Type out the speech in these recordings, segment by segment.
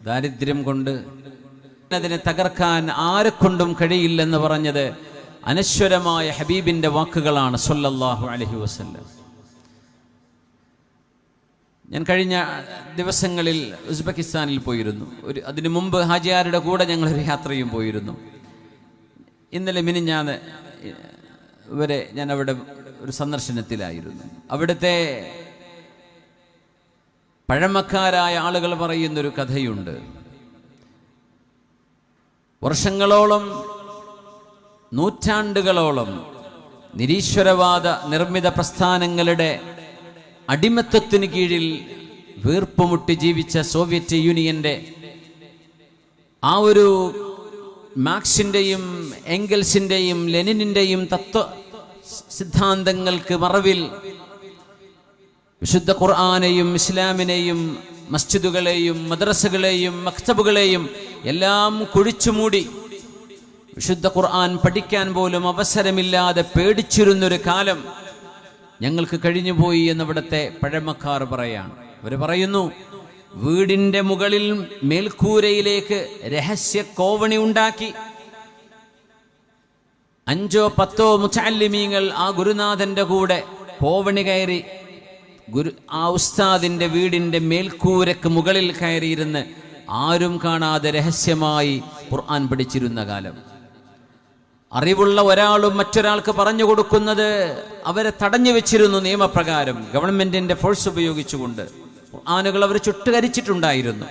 ദാരിദ്ര്യം കൊണ്ട് അതിനെ തകർക്കാൻ ആരെക്കൊണ്ടും കഴിയില്ലെന്ന് പറഞ്ഞത് അനശ്വരമായ ഹബീബിന്റെ വാക്കുകളാണ് സ്വല്ലല്ലാഹു അലൈഹി വസല്ലം. ഞാൻ കഴിഞ്ഞ ദിവസങ്ങളിൽ ഉസ്ബെക്കിസ്ഥാനിൽ പോയിരുന്നു. അതിനു മുമ്പ് ഹാജിയാരുടെ കൂടെ ഞങ്ങളൊരു യാത്രയും പോയിരുന്നു. ഇന്നലെ മിനിഞ്ഞാന്ന് വരെ ഞാൻ അവിടെ ഒരു സന്ദർശനത്തിലായിരുന്നു. അവിടുത്തെ പഴമക്കാരായ ആളുകൾ പറയുന്നൊരു കഥയുണ്ട്. വർഷങ്ങളോളം, നൂറ്റാണ്ടുകളോളം നിരീശ്വരവാദ നിർമ്മിത പ്രസ്ഥാനങ്ങളുടെ അടിമത്തത്തിന് കീഴിൽ വീർപ്പുമുട്ടി ജീവിച്ച സോവിയറ്റ് യൂണിയന്റെ ആ ഒരു മാർക്സിന്റെയും എംഗൽസിന്റെയും ലെനിനിന്റെയും തത്വ സിദ്ധാന്തങ്ങൾക്ക് മറവിൽ വിശുദ്ധ ഖുർആനെയും ഇസ്ലാമിനെയും മസ്ജിദുകളെയും മദ്രസകളെയും മക്തബുകളെയും എല്ലാം കുഴിച്ചുമൂടി വിശുദ്ധ ഖുർആൻ പഠിക്കാൻ പോലും അവസരമില്ലാതെ പേടിച്ചിരുന്നൊരു കാലം ഞങ്ങൾക്ക് കഴിഞ്ഞുപോയി എന്നിവിടുത്തെ പഴമക്കാർ പറയാണ്. അവർ പറയുന്നു, വീടിന്റെ മുകളിൽ മേൽക്കൂരയിലേക്ക് രഹസ്യ കോവണി ഉണ്ടാക്കി 5-10 മുതഅല്ലിമീങ്ങൾ ആ ഗുരുനാഥന്റെ കൂടെ കോവണി കയറി ആ ഉസ്താദിന്റെ വീടിന്റെ മേൽക്കൂരക്ക് മുകളിൽ കയറിയിരുന്ന് ആരും കാണാതെ രഹസ്യമായി ഖുർആൻ പഠിച്ചിരുന്ന കാലം. അറിവുള്ള ഒരാളും മറ്റൊരാൾക്ക് പറഞ്ഞു കൊടുക്കുന്നത് അവരെ തടഞ്ഞു വെച്ചിരുന്നു. നിയമപ്രകാരം ഗവൺമെന്റിന്റെ ഫോഴ്സ് ഉപയോഗിച്ചുകൊണ്ട് ഖുർആനുകൾ അവർ ചുട്ടുകരിച്ചിട്ടുണ്ടായിരുന്നു.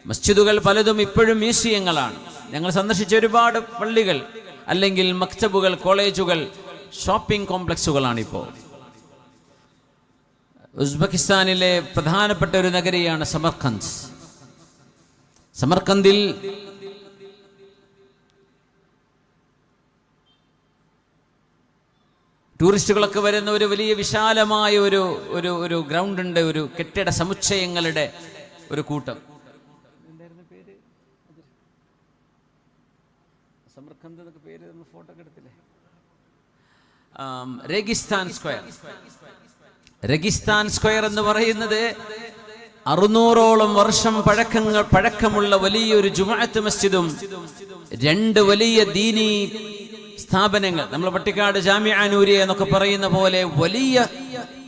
മസ്ജിദുകൾ പലതും ഇപ്പോഴും മ്യൂസിയങ്ങളാണ്. ഞങ്ങൾ സന്ദർശിച്ച ഒരുപാട് പള്ളികൾ അല്ലെങ്കിൽ മക്തബുകൾ, കോളേജുകൾ, ഷോപ്പിംഗ് കോംപ്ലക്സുകളാണിപ്പോൾ. ഉസ്ബെക്കിസ്ഥാനിലെ പ്രധാനപ്പെട്ട ഒരു നഗരിയാണ് സമർഖന്ദ്. സമർഖന്ദിൽ ടൂറിസ്റ്റുകളൊക്കെ വരുന്ന ഒരു വലിയ വിശാലമായ ഒരു ഗ്രൗണ്ട് ഉണ്ട്, ഒരു കെട്ടിട സമുച്ചയങ്ങളുടെ ഒരു കൂട്ടം. സമർഖന്ദ് എന്നൊക്കെ പേര് ഫോട്ടോ ഒക്കെ എടുത്തില്ലേ? റെഗിസ്ഥാൻ സ്ക്വയർ. റെഗിസ്ഥാൻ സ്ക്വയർ എന്ന് പറയുന്നത് 600ഓളം വർഷം പഴക്കമുള്ള വലിയൊരു ജുമുഅത്ത് മസ്ജിദും 2 വലിയ ദീനി സ്ഥാപനങ്ങൾ, നമ്മൾ പട്ടിക്കാട് ജാമിഅ നൂരിയ എന്നൊക്കെ പറയുന്ന പോലെ വലിയ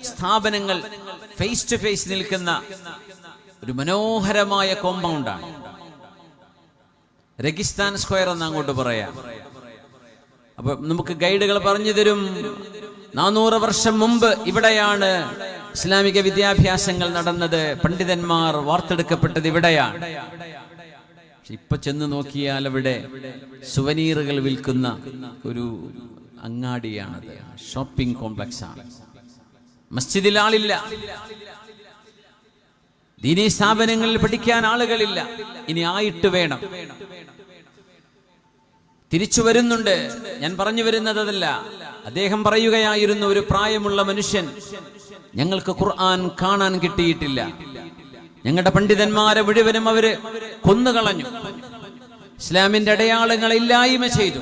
സ്ഥാപനങ്ങൾ ഫേസ് ടു ഫേസ് നിൽക്കുന്ന ഒരു മനോഹരമായ കോമ്പൗണ്ടാണ് റെഗിസ്ഥാൻ സ്ക്വയർ എന്ന് അങ്ങോട്ട് പറയാം. അപ്പൊ നമുക്ക് ഗൈഡുകൾ പറഞ്ഞു തരും, 400 വർഷം മുമ്പ് ഇവിടെയാണ് ഇസ്ലാമിക വിദ്യാഭ്യാസങ്ങൾ നടന്നത്, പണ്ഡിതന്മാർ വാർത്തെടുക്കപ്പെട്ടത് ഇവിടെയാണ്. ഇപ്പൊ ചെന്ന് നോക്കിയാൽ അവിടെ സുവനീറുകൾ വിൽക്കുന്ന ഒരു അങ്ങാടിയാണത്, ഷോപ്പിംഗ് കോംപ്ലക്സ് ആണ്. മസ്ജിദിൽ ആളില്ല, ദീനീ സ്ഥാപനങ്ങളിൽ പഠിക്കാൻ ആളുകളില്ല. ഇനി ആയിട്ട് വേണം. തിരിച്ചു വരുന്നുണ്ട്. ഞാൻ പറഞ്ഞു വരുന്നത് അതല്ല. അദ്ദേഹം പറയുകയായിരുന്നു, ഒരു പ്രായമുള്ള മനുഷ്യൻ, ഞങ്ങൾക്ക് ഖുർആൻ കാണാൻ കിട്ടിയിട്ടില്ല, ഞങ്ങളുടെ പണ്ഡിതന്മാരെ മുഴുവനും അവര് കൊന്നുകളഞ്ഞു, ഇസ്ലാമിന്റെ അടയാളങ്ങളെ ഇല്ലായ്മ ചെയ്തു,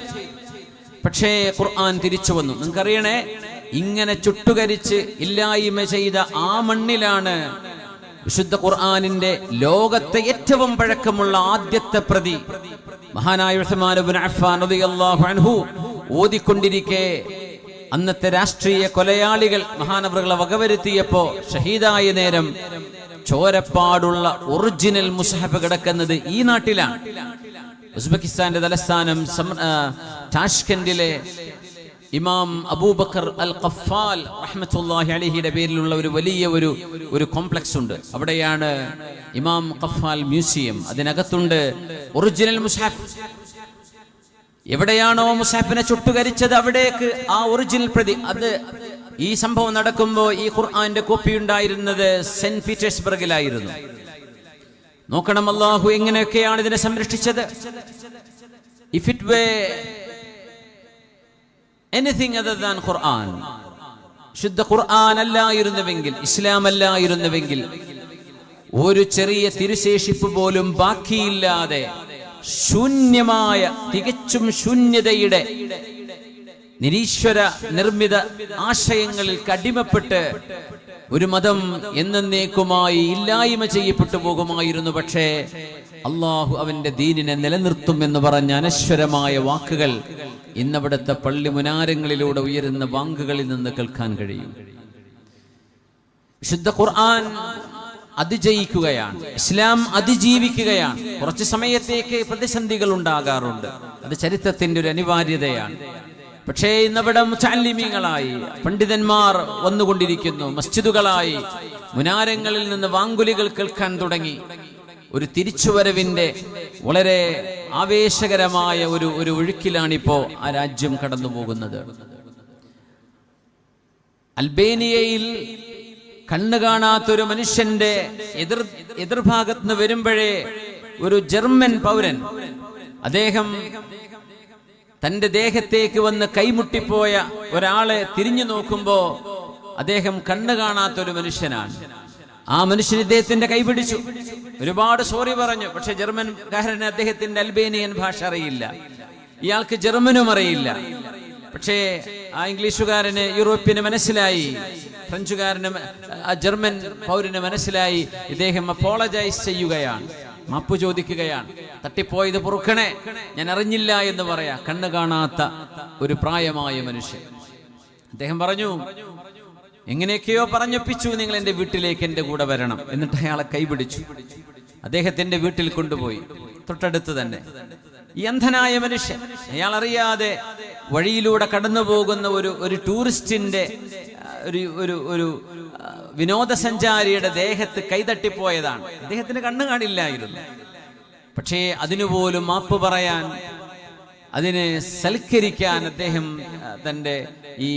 പക്ഷേ ഖുർആൻ തിരിച്ചു വന്നു. നിങ്ങൾക്കറിയണേ, ഇങ്ങനെ ചുട്ടുകരിച്ച് ഇല്ലായ്മ ചെയ്ത ആ മണ്ണിലാണ് വിശുദ്ധ ഖുർആനിന്റെ ലോകത്തെ ഏറ്റവും പഴക്കമുള്ള ആദ്യത്തെ പ്രതി മഹാനായ ഉസ്മാൻ ഇബ്നു അഫ്ഫാൻ റളിയല്ലാഹു അൻഹു ഓതിക്കൊണ്ടിരിക്കെ അന്നത്തെ രാഷ്ട്രീയ കൊലയാളികൾ മഹാനവറുകളെ വകവരുത്തിയപ്പോ ഷഹീദായ നേരം ചോരപ്പാടുള്ള ഒറിജിനൽ മുസ്ഹഫ് കിടക്കുന്നത് ഈ നാട്ടിലാണ്. ഉസ്ബെക്കിസ്ഥാന്റെ തലസ്ഥാനം താഷ്കെൻഡിലെ ഇമാം അബൂബക്കർ അൽ ഖഫാൽ റഹ്മത്തുള്ളാഹി അലൈഹിയുടെ പേരിലുള്ള ഒരു വലിയ ഒരു കോംപ്ലക്സ് ഉണ്ട്. അവിടെയാണ് ഇമാം ഖഫാൽ മ്യൂസിയം. അതിനകത്തുണ്ട് ഒറിജിനൽ മുസ്ഹഫ്. എവിടെയാണോ മുസ്ഹഫിനെ ചുട്ടുകരിച്ചത് അവിടേക്ക് ആ ഒറിജിനൽ പ്രതി, അത് ഈ സംഭവം നടക്കുമ്പോൾ ഈ ഖുർആന്റെ കോപ്പി ഉണ്ടായിരുന്നത് സെന്റ് പീറ്റേഴ്സ്ബർഗിലായിരുന്നു. നോക്കണം അല്ലാഹു എങ്ങനെയൊക്കെയാണ് ഇതിനെ സംരക്ഷിച്ചത്. If it were anything other than Quran, ശുദ്ധ ഖുർആൻ അല്ലായിരുന്നുവെങ്കിൽ, ഇസ്ലാം അല്ലായിരുന്നുവെങ്കിൽ, ഒരു ചെറിയ തിരുശേഷിപ്പ് പോലും ബാക്കിയില്ലാതെ ശൂന്യമായ, തികച്ചും ശൂന്യതയുടെ നിരീശ്വര നിർമ്മിത ആശയങ്ങളിൽ കടിമപ്പെട്ട് ഒരു മതം എന്നേക്കുമായി ഇല്ലായ്മ ചെയ്യപ്പെട്ടു പോകുമായിരുന്നു. പക്ഷേ അള്ളാഹു അവന്റെ ദീനിനെ നിലനിർത്തും എന്ന് പറഞ്ഞ അനശ്വരമായ വാക്കുകൾ ഇന്നവിടുത്തെ പള്ളി മുനാരങ്ങളിലൂടെ ഉയരുന്ന വാങ്കുകളിൽ നിന്ന് കേൾക്കാൻ കഴിയും. വിശുദ്ധ ഖുർആൻ അതിജയിക്കുകയാണ്, ഇസ്ലാം അതിജീവിക്കുകയാണ്. കുറച്ച് സമയത്തേക്ക് പ്രതിസന്ധികൾ ഉണ്ടാകാറുണ്ട്, അത് ചരിത്രത്തിന്റെ ഒരു അനിവാര്യതയാണ്. പക്ഷേ ഇന്നവിടെ മുതഅല്ലിമീങ്ങളായി പണ്ഡിതന്മാർ വന്നുകൊണ്ടിരിക്കുന്നു, മസ്ജിദുകളായി മുനാരങ്ങളിൽ നിന്ന് വാങ്കുലികൾ കേൾക്കാൻ തുടങ്ങി. ഒരു തിരിച്ചുവരവിന്റെ വളരെ ആവേശകരമായ ഒരു ഒഴുക്കിലാണിപ്പോ ആ രാജ്യം കടന്നു പോകുന്നത്. അൽബേനിയയിൽ കണ്ണു കാണാത്തൊരു മനുഷ്യന്റെ എതിർഭാഗത്ത് നിന്ന് വരുമ്പോഴേ ഒരു ജർമ്മൻ പൗരൻ, അദ്ദേഹം തന്റെ ദേഹത്തേക്ക് വന്ന് കൈമുട്ടിപ്പോയ ഒരാളെ തിരിഞ്ഞു നോക്കുമ്പോ അദ്ദേഹം കണ്ണു കാണാത്തൊരു മനുഷ്യനാണ്. ആ മനുഷ്യൻ ഇദ്ദേഹത്തിന്റെ കൈ പിടിച്ചു, ഒരുപാട് സോറി പറഞ്ഞു. പക്ഷെ ജർമ്മൻകാരന് അദ്ദേഹത്തിന്റെ അൽബേനിയൻ ഭാഷ അറിയില്ല, ഇയാൾക്ക് ജർമ്മനും അറിയില്ല. പക്ഷേ ആ ഇംഗ്ലീഷുകാരന് യൂറോപ്യന് മനസ്സിലായി, ഫ്രഞ്ചുകാരന് ആ ജർമ്മൻ പൗരന് മനസ്സിലായി. ഇദ്ദേഹം അപ്പോളജൈസ് ചെയ്യുകയാണ്, മാപ്പ് ചോദിക്കുകയാണ്. തട്ടിപ്പോയത് പൊറുക്കണേ, ഞാൻ അറിഞ്ഞില്ല എന്ന് പറയാ. കണ്ണു കാണാത്ത ഒരു പ്രായമായ മനുഷ്യൻ. അദ്ദേഹം പറഞ്ഞു, എങ്ങനെയൊക്കെയോ പറഞ്ഞൊപ്പിച്ചു, നിങ്ങൾ എന്റെ വീട്ടിലേക്ക് എന്റെ കൂടെ വരണം. എന്നിട്ട് അയാളെ കൈപിടിച്ചു, അദ്ദേഹത്തിന്റെ വീട്ടിൽ കൊണ്ടുപോയി, തൊട്ടടുത്ത് തന്നെ. ഈ അന്ധനായ മനുഷ്യൻ, അയാൾ അറിയാതെ വഴിയിലൂടെ കടന്നു പോകുന്ന ഒരു ടൂറിസ്റ്റിന്റെ ഒരു വിനോദസഞ്ചാരിയുടെ ദേഹത്ത് കൈതട്ടിപ്പോയതാണ്. അദ്ദേഹത്തിന് കണ്ണു കാണില്ലായിരുന്നു. പക്ഷേ അതിനുപോലും മാപ്പ് പറയാൻ, അതിനെ സൽക്കരിക്കാൻ അദ്ദേഹം തന്റെ ഈ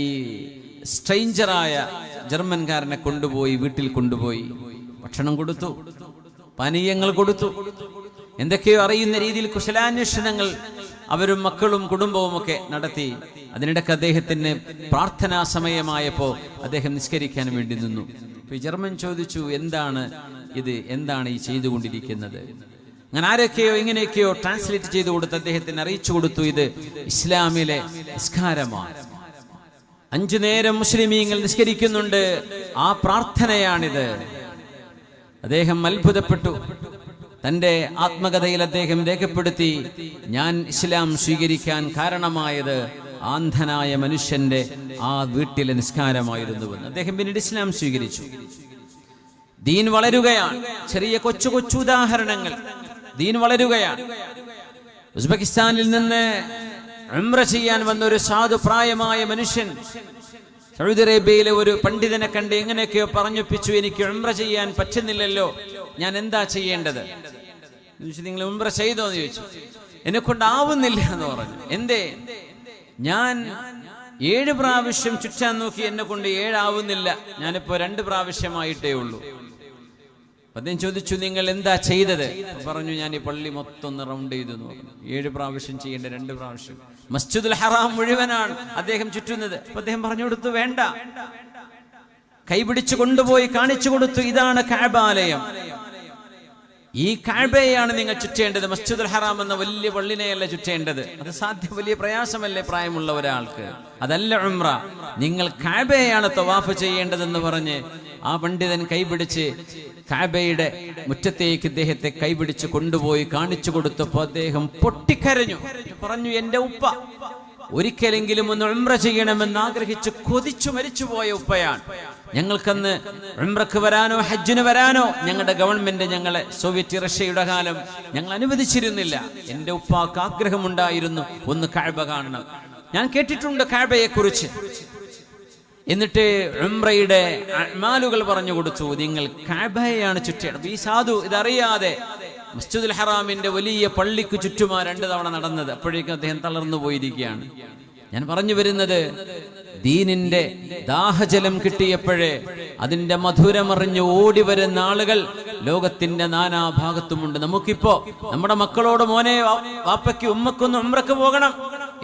സ്ട്രേഞ്ചറായ ജർമ്മൻകാരനെ കൊണ്ടുപോയി വീട്ടിൽ കൊണ്ടുപോയി ഭക്ഷണം കൊടുത്തു, പാനീയങ്ങൾ കൊടുത്തു, എന്തൊക്കെയോ അറിയുന്ന രീതിയിൽ കുശലാന്വേഷണങ്ങൾ അവരും മക്കളും കുടുംബവും ഒക്കെ നടത്തി. അതിനിടയ്ക്ക് അദ്ദേഹത്തിന് പ്രാർത്ഥനാ സമയമായപ്പോൾ അദ്ദേഹം നിസ്കരിക്കാൻ വേണ്ടി നിന്നു. ഈ ജർമ്മൻ ചോദിച്ചു, എന്താണ് ഇത്, എന്താണ് ഈ ചെയ്തുകൊണ്ടിരിക്കുന്നത്? അങ്ങനെ ആരൊക്കെയോ ഇങ്ങനെയൊക്കെയോ ട്രാൻസ്ലേറ്റ് ചെയ്തു കൊടുത്ത് അദ്ദേഹത്തിന് അറിയിച്ചു കൊടുത്തു, ഇത് ഇസ്ലാമിലെ നിസ്കാരമാണ്. 5 നേരം മുസ്ലിമീങ്ങൾ നിസ്കരിക്കുന്നുണ്ട്, ആ പ്രാർത്ഥനയാണിത്. അദ്ദേഹം അത്ഭുതപ്പെട്ടു. തന്റെ ആത്മകഥയിൽ അദ്ദേഹം രേഖപ്പെടുത്തി, ഞാൻ ഇസ്ലാം സ്വീകരിക്കാൻ കാരണമായത് ആന്ധനായ മനുഷ്യന്റെ ആ വീട്ടിലെ നിസ്കാരമായിരുന്നുവെന്ന്. അദ്ദേഹം പിന്നീട് ഇസ്ലാം സ്വീകരിച്ചു. ദീൻ വളരുകയാണ്. ചെറിയ കൊച്ചു കൊച്ചു ഉദാഹരണങ്ങൾ, ദീൻ വളരുകയാണ്. ഉസ്ബെക്കിസ്ഥാനിൽ നിന്ന് ഉംറ ചെയ്യാൻ വന്ന ഒരു സാധു പ്രായമായ മനുഷ്യൻ സൗദി അറേബ്യയിലെ ഒരു പണ്ഡിതനെ കണ്ട് എങ്ങനെയൊക്കെയോ പറഞ്ഞൊപ്പിച്ചു, എനിക്ക് ഉംറ ചെയ്യാൻ പറ്റുന്നില്ലല്ലോ, ഞാൻ എന്താ ചെയ്യേണ്ടത്? നിങ്ങൾ ഉംറ ചെയ്തോ എന്ന് ചോദിച്ചു. എന്നെ കൊണ്ടാവുന്നില്ല എന്ന് പറഞ്ഞു. എന്തേ? ഞാൻ 7 പ്രാവശ്യം ചുറ്റാൻ നോക്കി, എന്നെ കൊണ്ട് 7 ആവുന്നില്ല, ഞാനിപ്പോ 2 പ്രാവശ്യമായിട്ടേ ഉള്ളൂ. അദ്ദേഹം ചോദിച്ചു, നിങ്ങൾ എന്താ ചെയ്തത്? പറഞ്ഞു, ഞാൻ ഈ പള്ളി മൊത്തം ഒന്ന് റൗണ്ട് ചെയ്തു എന്ന് പറഞ്ഞു. 7 പ്രാവശ്യം ചെയ്യേണ്ട 2 പ്രാവശ്യം. മസ്ജിദുൽ ഹറാം മുഴുവനാണ് അദ്ദേഹം ചുറ്റുന്നത്. അപ്പൊ അദ്ദേഹം പറഞ്ഞു കൊടുത്തു, വേണ്ട. കൈപിടിച്ചു കൊണ്ടുപോയി കാണിച്ചു കൊടുത്തു, ഇതാണ് കഅബാലയം, ഈ കഅബയാണ് നിങ്ങൾ ചുറ്റേണ്ടത്, മസ്ജിദുൽ ഹറാം എന്ന വലിയ പള്ളിനെയല്ല ചുറ്റേണ്ടത്. അത് സാധ്യം, വലിയ പ്രയാസമല്ലേ പ്രായമുള്ള ഒരാൾക്ക്? അതല്ല ഉംറ, നിങ്ങൾ കഅബയാണ് തവാഫ് ചെയ്യേണ്ടതെന്ന് പറഞ്ഞ് ആ പണ്ഡിതൻ കൈപിടിച്ച് കഅബയുടെ മുറ്റത്തേക്ക് ഇദ്ദേഹത്തെ കൈപിടിച്ച് കൊണ്ടുപോയി കാണിച്ചു കൊടുത്തപ്പോൾ അദ്ദേഹം പൊട്ടിക്കരഞ്ഞു. പറഞ്ഞു, എന്റെ ഉപ്പ ഒരിക്കലെങ്കിലും ഒന്ന് ഉംറ ചെയ്യണമെന്ന് ആഗ്രഹിച്ച് കൊതിച്ചു മരിച്ചുപോയ ഉപ്പയാണ്. ഞങ്ങൾക്കന്ന് ഉംറക്ക് വരാനോ ഹജ്ജിന് വരാനോ ഞങ്ങളുടെ ഗവൺമെന്റ്, ഞങ്ങളെ സോവിയറ്റ് റഷ്യയുടെ കാലം ഞങ്ങൾ അനുവദിച്ചിരുന്നില്ല. എന്റെ ഉപ്പാക്ക് ആഗ്രഹമുണ്ടായിരുന്നു ഒന്ന് കഅബ കാണണം. ഞാൻ കേട്ടിട്ടുണ്ട് കഅബയെ കുറിച്ച്. എന്നിട്ട് ഉംറയുടെ അഅ്മാലുകൾ പറഞ്ഞു കൊടുത്തു, നിങ്ങൾ കഅബയാണ് ചുറ്റേണ്ടത്. ഈ സാധു ഇതറിയാതെ മസ്ജിദുൽ ഹറാമിന്റെ വലിയ പള്ളിക്ക് ചുറ്റുമാ 2 തവണ നടന്നത്. അപ്പോഴേക്കും അദ്ദേഹം തളർന്നു പോയിരിക്കുകയാണ്. ഞാൻ പറഞ്ഞു വരുന്നത്, ദീനിന്റെ ദാഹജലം കിട്ടിയപ്പോഴേ അതിന്റെ മധുരമറിഞ്ഞ് ഓടി വരുന്ന ആളുകൾ ലോകത്തിന്റെ നാനാഭാഗത്തുമുണ്ട്. നമുക്കിപ്പോ നമ്മുടെ മക്കളോട്, മോനെ വാപ്പയ്ക്ക് ഉമ്മക്കൊന്ന് ഉംറക്ക് പോകണം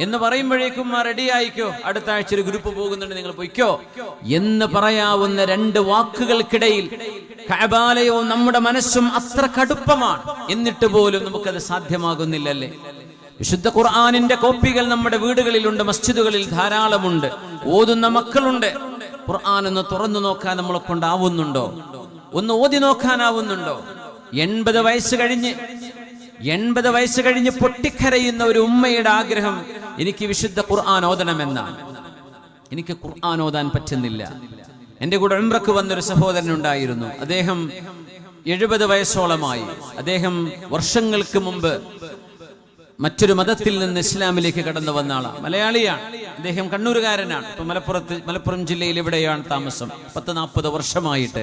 എന്ന് പറയുമ്പോഴേക്കും റെഡി ആയിക്കോ, അടുത്ത ആഴ്ച ഒരു ഗ്രൂപ്പ് പോകുന്നുണ്ട്, നിങ്ങൾ പൊയ്ക്കോ എന്ന് പറയാവുന്ന 2 വാക്കുകൾക്കിടയിൽ കഅബാലയവും നമ്മുടെ മനസ്സും അത്ര കടുപ്പമാണ്. എന്നിട്ട് പോലും നമുക്കത് സാധ്യമാകുന്നില്ലല്ലേ? വിശുദ്ധ ഖുർആനിന്റെ കോപ്പികൾ നമ്മുടെ വീടുകളിലുണ്ട്, മസ്ജിദുകളിൽ ധാരാളമുണ്ട്, ഓതുന്ന മക്കളുണ്ട്. ഖുർആൻ ഒന്ന് തുറന്നു നോക്കാൻ നമ്മളെ കൊണ്ടാവുന്നുണ്ടോ? ഒന്ന് ഓതി നോക്കാനാവുന്നുണ്ടോ? 80 വയസ്സ് കഴിഞ്ഞ് 80 വയസ്സ് കഴിഞ്ഞ് പൊട്ടിക്കരയുന്ന ഒരു ഉമ്മയുടെ ആഗ്രഹം, എനിക്ക് വിശുദ്ധ ഖുർആൻ ഓതണമെന്നാണ്. എനിക്ക് ഖുർആൻ ഓതാൻ പറ്റുന്നില്ല. എൻ്റെ കൂടെ ഉംറക്ക് വന്നൊരു സഹോദരനുണ്ടായിരുന്നു. അദ്ദേഹം 70 വയസ്സോളമായി. അദ്ദേഹം വർഷങ്ങൾക്ക് മുമ്പ് മറ്റൊരു മതത്തിൽ നിന്ന് ഇസ്ലാമിലേക്ക് കടന്നു വന്ന ആളാണ്. മലയാളിയാണ്. അദ്ദേഹം കണ്ണൂരുകാരനാണ്. ഇപ്പൊ മലപ്പുറം ജില്ലയിൽ എവിടെയാണ് താമസം. 40 വർഷമായിട്ട്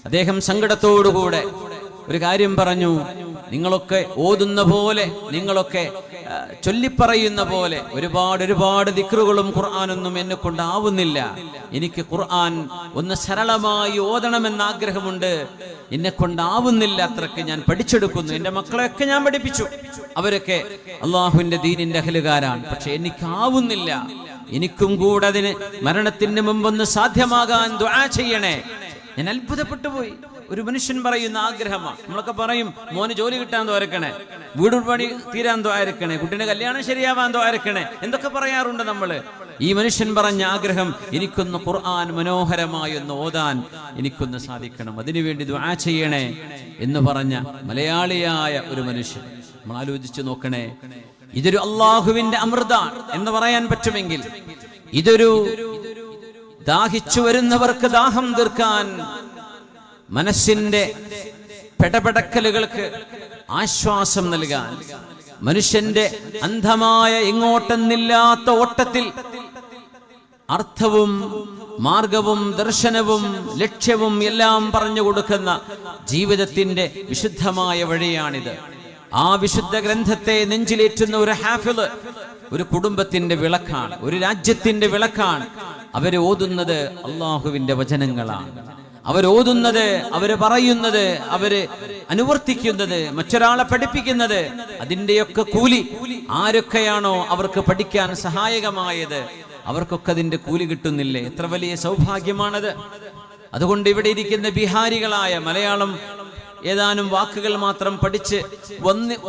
അദ്ദേഹം സങ്കടത്തോടുകൂടെ ഒരു കാര്യം പറഞ്ഞു. നിങ്ങളൊക്കെ ഓതുന്ന പോലെ, നിങ്ങളൊക്കെ ചൊല്ലിപ്പറയുന്ന പോലെ ഒരുപാട് ദിക്റുകളും ഖുർആനൊന്നും എന്നെ കൊണ്ടാവുന്നില്ല. എനിക്ക് ഖുർആൻ ഒന്ന് സരളമായി ഓതണമെന്ന് ആഗ്രഹമുണ്ട്. എന്നെ കൊണ്ടാവുന്നില്ല അത്രക്ക്. ഞാൻ പഠിച്ചെടുക്കുന്നു. എൻ്റെ മക്കളെയൊക്കെ ഞാൻ പഠിപ്പിച്ചു. അവരൊക്കെ അള്ളാഹുവിന്റെ ദീനിന്റെ അഹലുകാരാണ്. പക്ഷെ എനിക്കാവുന്നില്ല. എനിക്കും കൂടെ അതിന് മരണത്തിന് മുമ്പൊന്ന് സാധ്യമാകാൻ ദുആ ചെയ്യണേ. ഞാൻ അത്ഭുതപ്പെട്ടു പോയി. ഒരു മനുഷ്യൻ പറയുന്ന ആഗ്രഹമാണ്. നമ്മളൊക്കെ പറയും, മോന് ജോലി കിട്ടാൻ ദ്വാരക്കണേ, വീട് പണി തീരാൻ ദ്വാരക്കണേ, കുട്ടീന്റെ കല്യാണം ശരിയാവാൻ ദ്വാരക്കണേ, എന്തൊക്കെ പറയാറുണ്ട് നമ്മള്. ഈ മനുഷ്യൻ പറഞ്ഞ ആഗ്രഹം, എനിക്കൊന്ന് ഖുർആൻ മനോഹരമായി ഒന്ന് ഓതാൻ എനിക്കൊന്ന് സാധിക്കണം, അതിനുവേണ്ടി ദുആ ചെയ്യണേ എന്ന് പറഞ്ഞ മലയാളിയായ ഒരു മനുഷ്യൻ. നമ്മൾ ആലോചിച്ചു നോക്കണേ. ഇതൊരു അള്ളാഹുവിന്റെ അമൃതാണ് എന്ന് പറയാൻ പറ്റുമെങ്കിൽ, ഇതൊരു ദാഹിച്ചു വരുന്നവർക്ക് ദാഹം തീർക്കാൻ, മനസ്സിന്റെ പെടപെടക്കലുകൾക്ക് ആശ്വാസം നൽകാൻ, മനുഷ്യന്റെ അന്ധമായ എങ്ങോട്ടെന്നില്ലാത്ത ഓട്ടത്തിൽ അർത്ഥവും മാർഗവും ദർശനവും ലക്ഷ്യവും എല്ലാം പറഞ്ഞു കൊടുക്കുന്ന ജീവിതത്തിന്റെ വിശുദ്ധമായ വഴിയാണിത്. ആ വിശുദ്ധ ഗ്രന്ഥത്തെ നെഞ്ചിലേറ്റുന്ന ഒരു ഹാഫിള് ഒരു കുടുംബത്തിന്റെ വിളക്കാണ്, ഒരു രാജ്യത്തിന്റെ വിളക്കാണ്. അവര് ഓതുന്നത് അള്ളാഹുവിന്റെ വചനങ്ങളാണ്. അവരോതുന്നത്, അവര് പറയുന്നത്, അവര് അനുവർത്തിക്കുന്നത്, മറ്റൊരാളെ പഠിപ്പിക്കുന്നത്, അതിന്റെയൊക്കെ കൂലി ആരൊക്കെയാണോ അവർക്ക് പഠിക്കാൻ സഹായകമായത് അവർക്കൊക്കെ അതിന്റെ കൂലി കിട്ടുന്നില്ലേ? എത്ര വലിയ സൗഭാഗ്യമാണത്. അതുകൊണ്ട് ഇവിടെ ഇരിക്കുന്ന ബിഹാരികളായ, മലയാളം ഏതാനും വാക്കുകൾ മാത്രം പഠിച്ച്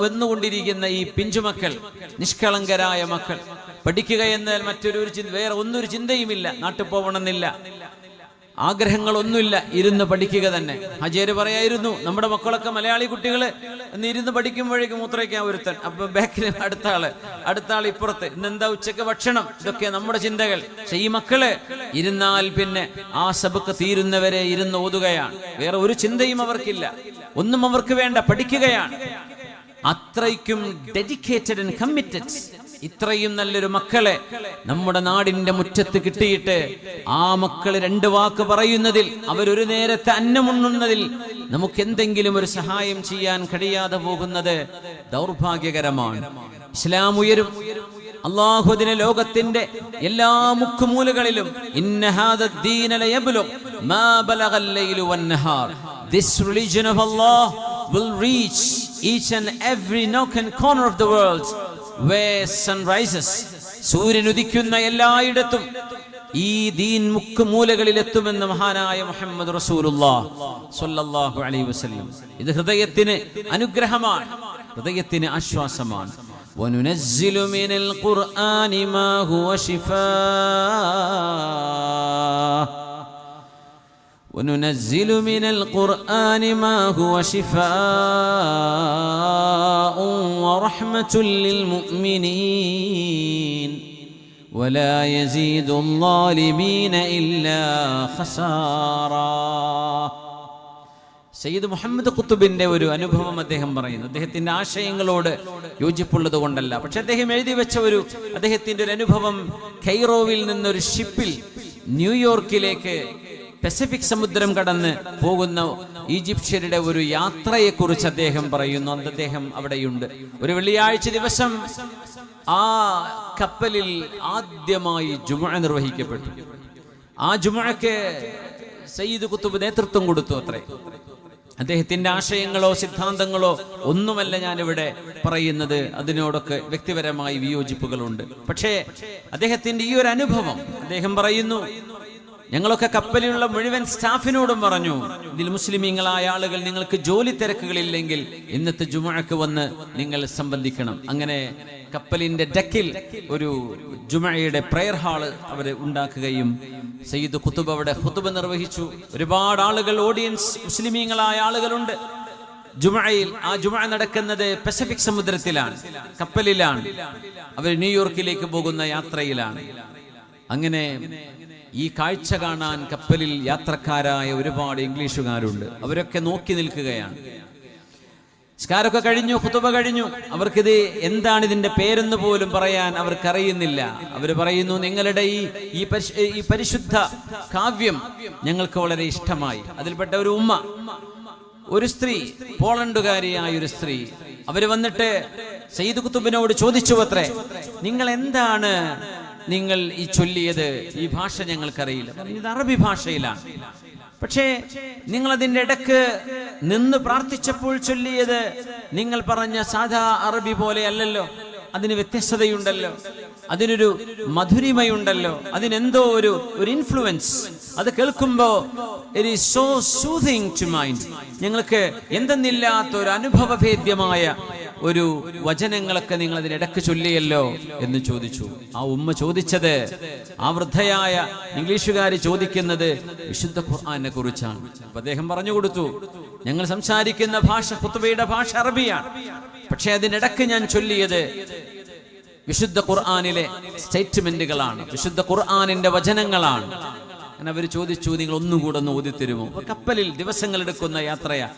വന്നുകൊണ്ടിരിക്കുന്ന ഈ പിഞ്ചുമക്കൾ, നിഷ്കളങ്കരായ മക്കൾ, പഠിക്കുക എന്നാൽ വേറെ ഒന്നൊരു ചിന്തയുമില്ല. നാട്ടിൽ പോകണമെന്നില്ല, ആഗ്രഹങ്ങളൊന്നുമില്ല, ഇരുന്ന് പഠിക്കുക തന്നെ. ഹജേര് പറയായിരുന്നു, നമ്മുടെ മക്കളൊക്കെ മലയാളി കുട്ടികള് എന്ന് ഇരുന്ന് പഠിക്കുമ്പോഴേക്കും മൂത്രയ്ക്കാൻ ഒരുത്തൻ, അപ്പൊ ബാക്കിൽ അടുത്ത ആൾ ഇപ്പുറത്ത്, ഇന്നെന്താ ഉച്ചക്ക് ഭക്ഷണം, ഇതൊക്കെ നമ്മുടെ ചിന്തകൾ. പക്ഷെ ഈ മക്കള് ഇരുന്നാൽ പിന്നെ ആ സബക്ക് തീരുന്നവരെ ഇരുന്ന് ഓതുകയാണ്. വേറെ ഒരു ചിന്തയും അവർക്കില്ല, ഒന്നും അവർക്ക് വേണ്ട, പഠിക്കുകയാണ്. അത്രയ്ക്കും ഡെഡിക്കേറ്റഡ് ആൻഡ് കമ്മിറ്റഡ്. ഇത്രയും നല്ലൊരു മക്കളെ നമ്മുടെ നാടിന്റെ മുറ്റത്ത് കിട്ടിയിട്ട് ആ മക്കള് 2 വാക്ക് പറയുന്നതിൽ, അവരൊരു നേരത്തെ അന്നമുണ്ണുന്നതിൽ നമുക്ക് എന്തെങ്കിലും ഒരു സഹായം ചെയ്യാൻ കഴിയാതെ പോകുന്നത് ദൗർഭാഗ്യകരമാണ്. ഇസ്ലാം ഉയരും. അല്ലാഹു അതിനെ ലോകത്തിന്റെ എല്ലാ മുക്കുമൂലകളിലും, ഇന്ന ഹാദ ദീന ലയബ്ലുഗ് മാ ബലഗൽ ലൈലു വന്നഹാർ, this religion of Allah will reach each and every nook and corner of the world where sun rises. സൂര്യൻ ഉദിക്കുന്ന എല്ലായിടത്തും ഈ ദീൻ മുക്കുമൂലകളിൽ എത്തുമെന്ന് മഹാനായ മുഹമ്മദ് റസൂലുള്ളാഹി സ്വല്ലല്ലാഹു അലൈഹി വസല്ലം. ഇത് ഹൃദയത്തിന് അനുഗ്രഹമാണ്, ഹൃദയത്തിന് ആശ്വാസമാണ്. വനുനസ്സിലു മിനൽ ഖുർആനി മാ ഹുവ ശിഫാ وننزل من القرآن ما هو شفاء ورحمة للمؤمنين ولا يزيد الظالمين إلا خسارا. സയ്യിദ് മുഹമ്മദ് ഖുത്തുബിന്റെ ഒരു അനുഭവം അദ്ദേഹം പറയുന്നു. അദ്ദേഹത്തിന്റെ ആശയങ്ങളോട് യോജിപ്പുള്ളത് കൊണ്ടല്ല, പക്ഷെ അദ്ദേഹം എഴുതി വെച്ച അദ്ദേഹത്തിന്റെ ഒരു അനുഭവം, കൈറോവിൽ നിന്നൊരു ഷിപ്പിൽ ന്യൂയോർക്കിലേക്ക് പസഫിക് സമുദ്രം കടന്ന് പോകുന്ന ഈജിപ്ഷ്യരുടെ ഒരു യാത്രയെക്കുറിച്ച് അദ്ദേഹം പറയുന്നു. അന്ന് അദ്ദേഹം അവിടെയുണ്ട്. ഒരു വെള്ളിയാഴ്ച ദിവസം ആ കപ്പലിൽ ആദ്യമായി ജുമുഅ നിർവഹിക്കപ്പെട്ടു. ആ ജുമുഅക്ക് സയ്യിദ് ഖുത്തുബ് നേതൃത്വം കൊടുത്തു അത്രേ. അദ്ദേഹത്തിന്റെ ആശയങ്ങളോ സിദ്ധാന്തങ്ങളോ ഒന്നുമല്ല ഞാനിവിടെ പറയുന്നത്, അതിനോടൊക്കെ വ്യക്തിപരമായി വിയോജിപ്പുകളുണ്ട്. പക്ഷേ അദ്ദേഹത്തിന്റെ ഈ ഒരു അനുഭവം അദ്ദേഹം പറയുന്നു, ഞങ്ങളൊക്കെ കപ്പലിലുള്ള മുഴുവൻ സ്റ്റാഫിനോടും പറഞ്ഞു, ഇതിൽ മുസ്ലിമീങ്ങളായ ആളുകൾ നിങ്ങൾക്ക് ജോലി തിരക്കുകളില്ലെങ്കിൽ ഇന്നത്തെ ജുമുഅക്ക് വന്ന് നിങ്ങൾ സംബന്ധിക്കണം. അങ്ങനെ കപ്പലിന്റെ ഡെക്കിൽ ഒരു ജുമുഅയുടെ പ്രയർ ഹാള് അവർ ഉണ്ടാക്കുകയും സയ്യിദ് ഖുതുബ് അവിടെ ഖുതുബ നിർവഹിച്ചു. ഒരുപാട് ആളുകൾ, ഓഡിയൻസ് മുസ്ലിമീങ്ങളായ ആളുകളുണ്ട്. ജുമഅയിൽ ആ ജുമഅ നടക്കുന്നത് പസഫിക് സമുദ്രത്തിലാണ്, കപ്പലിലാണ്. അവർ ന്യൂയോർക്കിലേക്ക് പോകുന്ന യാത്രയിലാണ്. അങ്ങനെ ഈ കാഴ്ച കാണാൻ കപ്പലിൽ യാത്രക്കാരായ ഒരുപാട് ഇംഗ്ലീഷുകാരുണ്ട്. അവരൊക്കെ നോക്കി നിൽക്കുകയാണ്. നിസ്കാരമൊക്കെ കഴിഞ്ഞു, ഖുതുബ കഴിഞ്ഞു. അവർക്കിത് എന്താണ് ഇതിന്റെ പേരെന്ന് പോലും പറയാൻ അവർക്കറിയുന്നില്ല. അവർ പറയുന്നു, നിങ്ങളുടെ ഈ പരിശുദ്ധ കാവ്യം ഞങ്ങൾക്ക് വളരെ ഇഷ്ടമായി. അതിൽപ്പെട്ട ഒരു ഉമ്മ, ഒരു സ്ത്രീ, പോളണ്ടുകാരിയായ ഒരു സ്ത്രീ, അവര് വന്നിട്ട് സയ്യിദ് ഖുതുബിനോട് ചോദിച്ചു അത്രേ, നിങ്ങൾ എന്താണ് നിങ്ങൾ ഈ ചൊല്ലിയത്? ഈ ഭാഷ ഞങ്ങൾക്കറിയില്ല. ഇത് അറബി ഭാഷയിലാണ്. പക്ഷേ നിങ്ങൾ അതിൻ്റെ ഇടക്ക് നിന്ന് പ്രാർത്ഥിച്ചപ്പോൾ ചൊല്ലിയത് നിങ്ങൾ പറഞ്ഞ സാധാ അറബി പോലെ അല്ലല്ലോ. അതിന് വ്യത്യസ്തതയുണ്ടല്ലോ, അതിനൊരു മധുരിമയുണ്ടല്ലോ, അതിനെന്തോ ഒരു ഇൻഫ്ലുവൻസ്. അത് കേൾക്കുമ്പോ it is so soothing to mind. ഞങ്ങൾക്ക് എന്തെന്നില്ലാത്ത ഒരു അനുഭവഭേദ്യമായ ഒരു വചനങ്ങളൊക്കെ നിങ്ങൾ അതിനിടക്ക് ചൊല്ലിയല്ലോ എന്ന് ചോദിച്ചു. ആ ഉമ്മ ചോദിച്ചത്, ആ വൃദ്ധയായ ഇംഗ്ലീഷുകാർ ചോദിക്കുന്നത് വിശുദ്ധ ഖുർആനെ കുറിച്ചാണ്. അപ്പൊ അദ്ദേഹം പറഞ്ഞു കൊടുത്തു, ഞങ്ങൾ സംസാരിക്കുന്ന ഭാഷ, ഖുത്ബയുടെ ഭാഷ അറബിയാണ്. പക്ഷെ അതിനിടക്ക് ഞാൻ ചൊല്ലിയത് വിശുദ്ധ ഖുർആനിലെ സ്റ്റേറ്റ്മെന്റുകളാണ്, വിശുദ്ധ ഖുർആനിന്റെ വചനങ്ങളാണ്. അങ്ങനെ അവർ ചോദിച്ചു, നിങ്ങൾ ഒന്നുകൂടെ ഒന്ന് ഓതിത്തരുമോ? കപ്പലിൽ ദിവസങ്ങൾ എടുക്കുന്ന യാത്രയാ,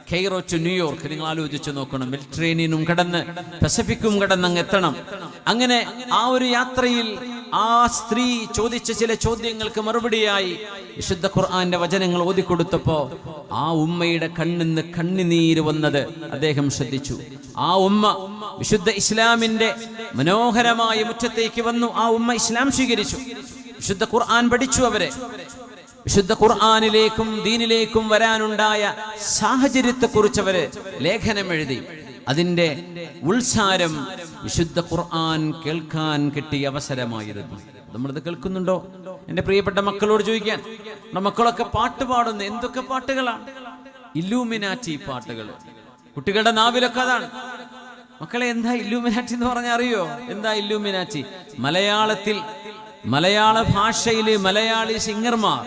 കെയ്റോ ടു ന്യൂയോർക്ക്. നിങ്ങൾ ആലോചിച്ച് നോക്കണം, മെഡിറ്ററേനിയനും കടന്ന് പസഫിക്കും കടന്ന് അങ്ങ് എത്തണം. അങ്ങനെ ആ ഒരു യാത്രയിൽ ആ സ്ത്രീ ചോദിച്ച ചില ചോദ്യങ്ങൾക്ക് മറുപടിയായി വിശുദ്ധ ഖുർആന്റെ വചനങ്ങൾ ഓതിക്കൊടുത്തപ്പോ ആ ഉമ്മയുടെ കണ്ണിന്ന് കണ്ണുനീര് വന്നത് അദ്ദേഹം ശ്രദ്ധിച്ചു. ആ ഉമ്മ വിശുദ്ധ ഇസ്ലാമിന്റെ മനോഹരമായ മുറ്റത്തേക്ക് വന്നു. ആ ഉമ്മ ഇസ്ലാം സ്വീകരിച്ചു, വിശുദ്ധ ഖുർആൻ പഠിച്ചു. അവരെ വിശുദ്ധ ഖുർആനിലേക്കും ദീനിലേക്കും വരാനുണ്ടായ സാഹചര്യത്തെക്കുറിച്ച് അവര് ലേഖനം എഴുതി. അതിന്റെ ഉൾസാരം വിശുദ്ധ ഖുർആൻ കേൾക്കാൻ കിട്ടിയ അവസരമായിരുന്നു. നമ്മളിത് കേൾക്കുന്നുണ്ടോ? എന്റെ പ്രിയപ്പെട്ട മക്കളോട് ചോദിക്കാൻ, നമ്മുടെ മക്കളൊക്കെ പാട്ട് പാടുന്നു. എന്തൊക്കെ പാട്ടുകളാണ്! ഇല്ലൂമിനാറ്റി പാട്ടുകൾ. കുട്ടികളുടെ നാവിലൊക്കെ അതാണ്. മക്കളെ, എന്താ ഇല്ലൂമിനാറ്റി എന്ന് പറഞ്ഞാൽ അറിയോ? എന്താ ഇല്ലൂമിനാറ്റി? മലയാള ഭാഷയില് മലയാളി സിംഗർമാർ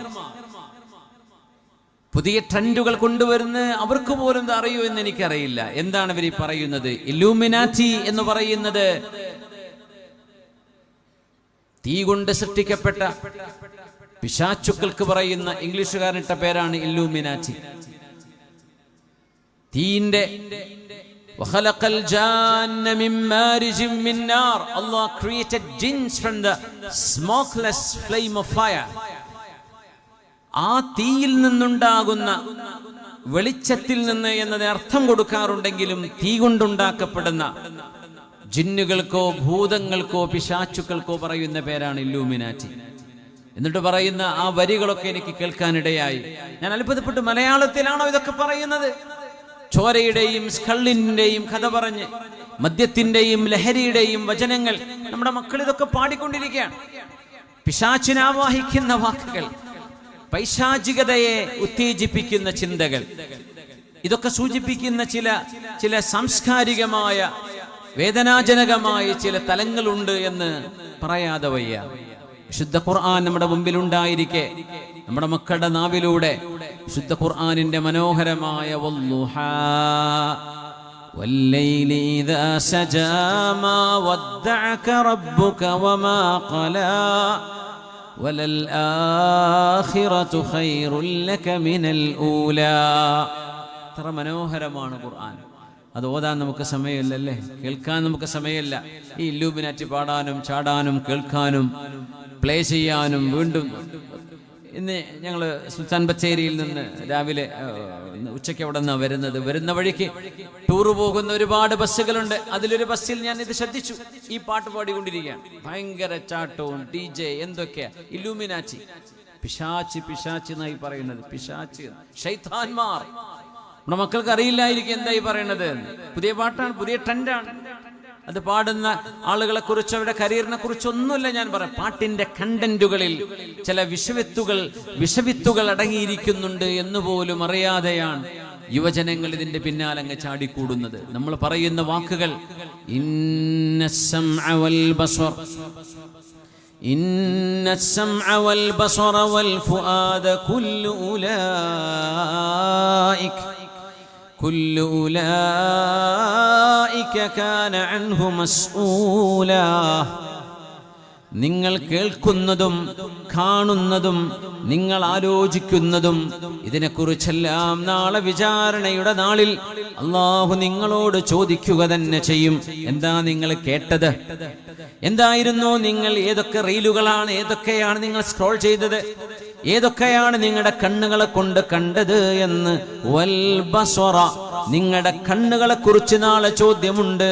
പുതിയ ട്രെൻഡുകൾ കൊണ്ടുവരുന്ന അവർക്ക് പോലും അറിയോ എന്ന് എനിക്കറിയില്ല. എന്താണ് ഇവർ പറയുന്നത്? ഇല്ലൂമിനാറ്റി എന്ന് പറയുന്നത് തീ കൊണ്ട് സൃഷ്ടിക്കപ്പെട്ട പിശാചുക്കൾക്ക് പറയുന്ന ഇംഗ്ലീഷുകാരനിട്ട പേരാണ് Illuminati. തീന്റെ وخلق الجان من مارج من نار. Allah created jinns from the smokeless flame of fire. ആ തീയിൽ നിന്നുണ്ടാകുന്ന വെളിച്ചത്തിൽ നിന്ന് എന്നതിന് അർത്ഥം കൊടുക്കാറുണ്ടെങ്കിലും തീ കൊണ്ടുണ്ടാക്കപ്പെടുന്ന ജിന്നുകൾക്കോ ഭൂതങ്ങൾക്കോ പിശാചുക്കൾക്കോ പറയുന്ന പേരാണ് ഇല്ലൂമിനാറ്റി. എന്നിട്ട് പറയുന്ന ആ വരികളൊക്കെ എനിക്ക് കേൾക്കാനിടയായി. ഞാൻ അത്ഭുതപ്പെട്ടു, മലയാളത്തിലാണോ ഇതൊക്കെ പറയുന്നത്? ചോരയുടെയും സ്കള്ളിന്റെയും കഥ പറഞ്ഞ്, മദ്യത്തിന്റെയും ലഹരിയുടെയും വചനങ്ങൾ നമ്മുടെ മക്കൾ ഇതൊക്കെ പാടിക്കൊണ്ടിരിക്കുകയാണ്. പിശാചിനെ ആവാഹിക്കുന്ന വാക്കുകൾ, പൈശാചികതയെ ഉത്തേജിപ്പിക്കുന്ന ചിന്തകൾ, ഇതൊക്കെ സൂചിപ്പിക്കുന്ന ചില സാംസ്കാരികമായ വേദനാജനകമായ ചില തലങ്ങളുണ്ട് എന്ന് പറയാതെ വയ്യ. വിശുദ്ധ ഖുർആൻ നമ്മുടെ മുമ്പിലുണ്ടായിരിക്കെ നമ്മുടെ മക്കളുടെ നാവിലൂടെ വിശുദ്ധ ഖുർആനിന്റെ മനോഹരമായ വല്ലുഹാ വല്ലൈലി ഇദാ സജാ മാ വദ്ദഅക റബ്ബുക വമാ ഖലാ വലൽ ആഖിറതു ഖൈറുൽ ലക മിനൽ ഊലാ. എത്ര മനോഹരമാണ് ഖുർആൻ. അത് ഓതാൻ നമുക്ക് സമയമില്ലല്ലേ, കേൾക്കാൻ നമുക്ക് സമയമില്ല. ഈ ഇല്ലൂമിനാറ്റി പാടാനും ചാടാനും കേൾക്കാനും പ്ലേ ചെയ്യാനും. വീണ്ടും ഇന്ന് ഞങ്ങൾ സുൽത്താൻ ബത്തേരിയിൽ നിന്ന് രാവിലെ ഉച്ചയ്ക്ക് അവിടെ നിന്നാണ് വരുന്ന വഴിക്ക് ടൂറ് പോകുന്ന ഒരുപാട് ബസ്സുകളുണ്ട്. അതിലൊരു ബസ്സിൽ ഞാൻ ഇത് ശ്രദ്ധിച്ചു, ഈ പാട്ട് പാടിക്കൊണ്ടിരിക്കുകയാണ്. ഭയങ്കര ചാട്ടവും DJ എന്തൊക്കെയാ. ഇല്ലൂമിനാറ്റി, പിശാച്ച് എന്നായി പറയുന്നത്. പിശാച്ച്, ശൈത്താന്മാർ. നമ്മുടെ മക്കൾക്ക് അറിയില്ലായിരിക്കും എന്തായി പറയുന്നത്. പുതിയ പാട്ടാണ്, പുതിയ ട്രെൻഡാണ്. അത് പാടുന്ന ആളുകളെ കുറിച്ച്, അവരുടെ കരിയറിനെ കുറിച്ചൊന്നുമില്ല ഞാൻ പറയാം. പാട്ടിന്റെ കണ്ടന്റുകളിൽ ചില വിഷവിത്തുകൾ അടങ്ങിയിരിക്കുന്നുണ്ട് എന്നുപോലും അറിയാതെയാണ് യുവജനങ്ങൾ ഇതിന്റെ പിന്നാലങ്ങ് ചാടിക്കൂടുന്നത്. നമ്മൾ പറയുന്ന വാക്കുകൾ ഇന്ന സമഅ വൽ ബസറ വൽ ഫുആദ കുല്ലു ഉലൈക കുല്ലു ഉലൈക കാന അൻഹു മസ്ഊലാ. നിങ്ങൾ കേൾക്കുന്നതും കാണുന്നതും നിങ്ങൾ ആലോചിക്കുന്നതും ഇതിനെക്കുറിച്ചെല്ലാം നാളെ വിചാരണയുടെ നാളിൽ അല്ലാഹു നിങ്ങളോട് ചോദിക്കുക തന്നെ ചെയ്യും. എന്താ നിങ്ങൾ കേട്ടത്? എന്തായിരുന്നു നിങ്ങൾ? ഏതൊക്കെ റീലുകളാണ്, ഏതൊക്കെയാണ് നിങ്ങൾ സ്ക്രോൾ ചെയ്തത്? ഏതൊക്കെയാണ് നിങ്ങളുടെ കണ്ണുകളെ കൊണ്ട് കണ്ടത് എന്ന്. വൽ ബസ്വറ, നിങ്ങളുടെ കണ്ണുകളെ കുറിച്ച് നാളെ ചോദ്യമുണ്ട്.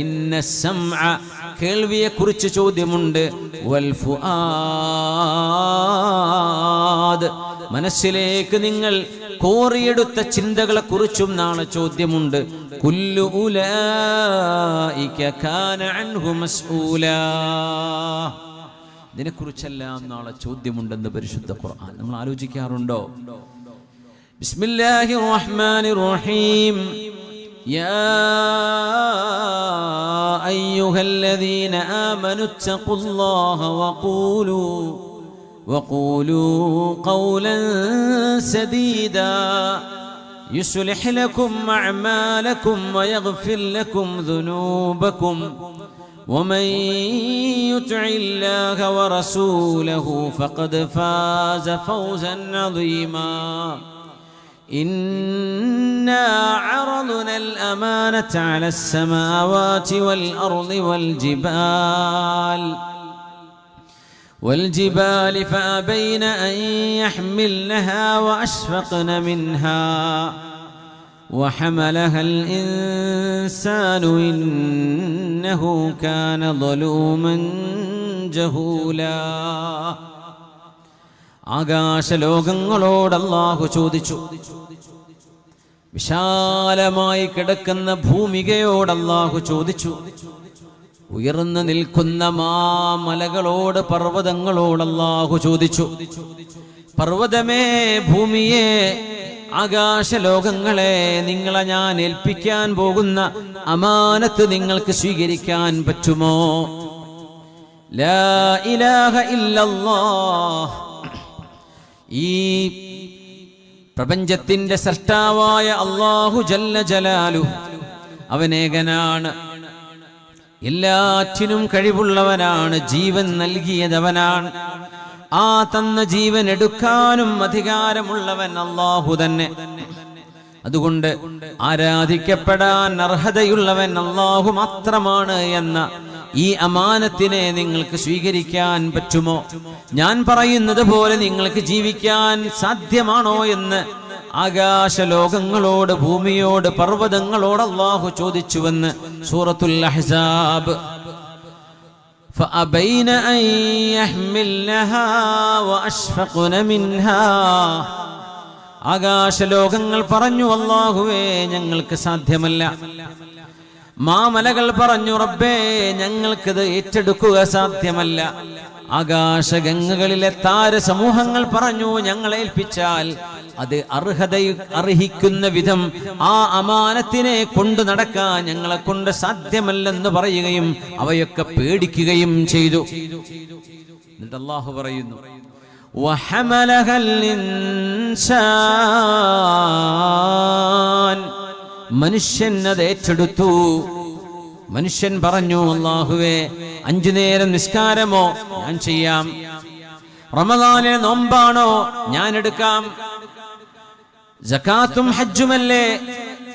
ഇന്ന സമഅ, കേൾവിയെ കുറിച്ച് ചോദ്യമുണ്ട്. വൽ ഫുആദ്, മനസ്സിലേക്ക് നിങ്ങൾ കോറിയെടുത്ത ചിന്തകളെ കുറിച്ചും നാളെ ചോദ്യമുണ്ട്. കുല്ലു ഉലൈക കാന അൻഹു മസ്ഊലാ. ഇതിനെക്കുറിച്ചെല്ലാം നാളെ ചോദ്യമുണ്ടെന്ന് പരിശുദ്ധ ഖുർആൻ. നമ്മൾ ആലോചിക്കാറുണ്ടോ? ബിസ്മില്ലാഹിർ റഹ്മാനിർ റഹീം. യാ അയ്യുഹല്ലദീന ആമനു തഖുല്ലാഹ വഖൂലൂ ഖൗലൻ സദീദാ യുസ്ലിഹ് ലക്കും അഅമാലക്കും വയഗ്ഫിർ ലക്കും ദുനൂബക്കും ومن يطع الله ورسوله فقد فاز فوزا عظيما إنا عرضنا الأمانة على السماوات والأرض والجبال فأبين أن يحملنها وأشفقن منها وحملها الإنسان إنه كان ظلوما جهولا. ആകാശലോകങ്ങളോട് അല്ലാഹു ചോദിച്ചു. വിശാലമായി കിടക്കുന്ന ഭൂമികയോട് അല്ലാഹു ചോദിച്ചു. ഉയർന്നു നിൽക്കുന്ന മാമലകളോട്, പർവ്വതങ്ങളോട് അല്ലാഹു ചോദിച്ചു. പർവ്വതമേ, ഭൂമിയെ, ആകാശലോകങ്ങളെ, നിങ്ങളെ ഞാൻ ഏൽപ്പിക്കാൻ പോകുന്ന അമാനത്ത് നിങ്ങൾക്ക് സ്വീകരിക്കാൻ പറ്റുമോ? ലാ ഇലാഹ ഇല്ലല്ലാഹ്, ഈ പ്രപഞ്ചത്തിന്റെ സൃഷ്ടാവായ അല്ലാഹു ജല്ല ജലാലുഹു അവനേകനാണ്, എല്ലാറ്റിനും കഴിവുള്ളവനാണ്, ജീവൻ നൽകിയതവനാണ്. ആ തന്ന ജീവൻ എടുക്കാനും അധികാരമുള്ളവൻ അല്ലാഹു തന്നെ. അതുകൊണ്ട് ആരാധിക്കപ്പെടാൻ അർഹതയുള്ളവൻ അല്ലാഹു മാത്രമാണ് എന്ന ഈ അമാനത്തിനെ നിങ്ങൾക്ക് സ്വീകരിക്കാൻ പറ്റുമോ? ഞാൻ പറയുന്നത് പോലെ നിങ്ങൾക്ക് ജീവിക്കാൻ സാധ്യമാണോ എന്ന് ആകാശലോകങ്ങളോട്, ഭൂമിയോട്, പർവ്വതങ്ങളോട് അല്ലാഹു ചോദിച്ചുവെന്ന് സൂറത്തുൽ അഹ്സാബ്. فأبين أن يحملنها وأشفقن منها. ആകാശലോകങ്ങൾ പറഞ്ഞു, അല്ലാഹുവേ ഞങ്ങൾക്ക് സാധ്യമല്ല. മാമലകൾ പറഞ്ഞു, റബ്ബേ ഞങ്ങൾക്കത് ഏറ്റെടുക്കുക സാധ്യമല്ല. ആകാശഗംഗകളിലെ താരസമൂഹങ്ങൾ പറഞ്ഞു, ഞങ്ങളെ ഏൽപ്പിച്ചാൽ അത് അർഹിക്കുന്ന വിധം ആ അമാനത്തിനെ കൊണ്ടു നടക്കാൻ ഞങ്ങളെ കൊണ്ട് സാധ്യമല്ലെന്ന് പറയുകയും അവയൊക്കെ പേടിക്കുകയും ചെയ്തു. എന്നിട്ട് അല്ലാഹു പറയുന്നു, വഹമലഹൽ ഇൻസാൻ, മനുഷ്യൻ അത് ഏറ്റെടുത്തു. മനുഷ്യൻ പറഞ്ഞു, അല്ലാഹുവേ 5 നേരം നിസ്കാരമോ ഞാൻ ചെയ്യാം, റമദാനിലെ നോമ്പാണോ ഞാൻ എടുക്കാം, സകാത്തും ഹജ്ജുമല്ലേ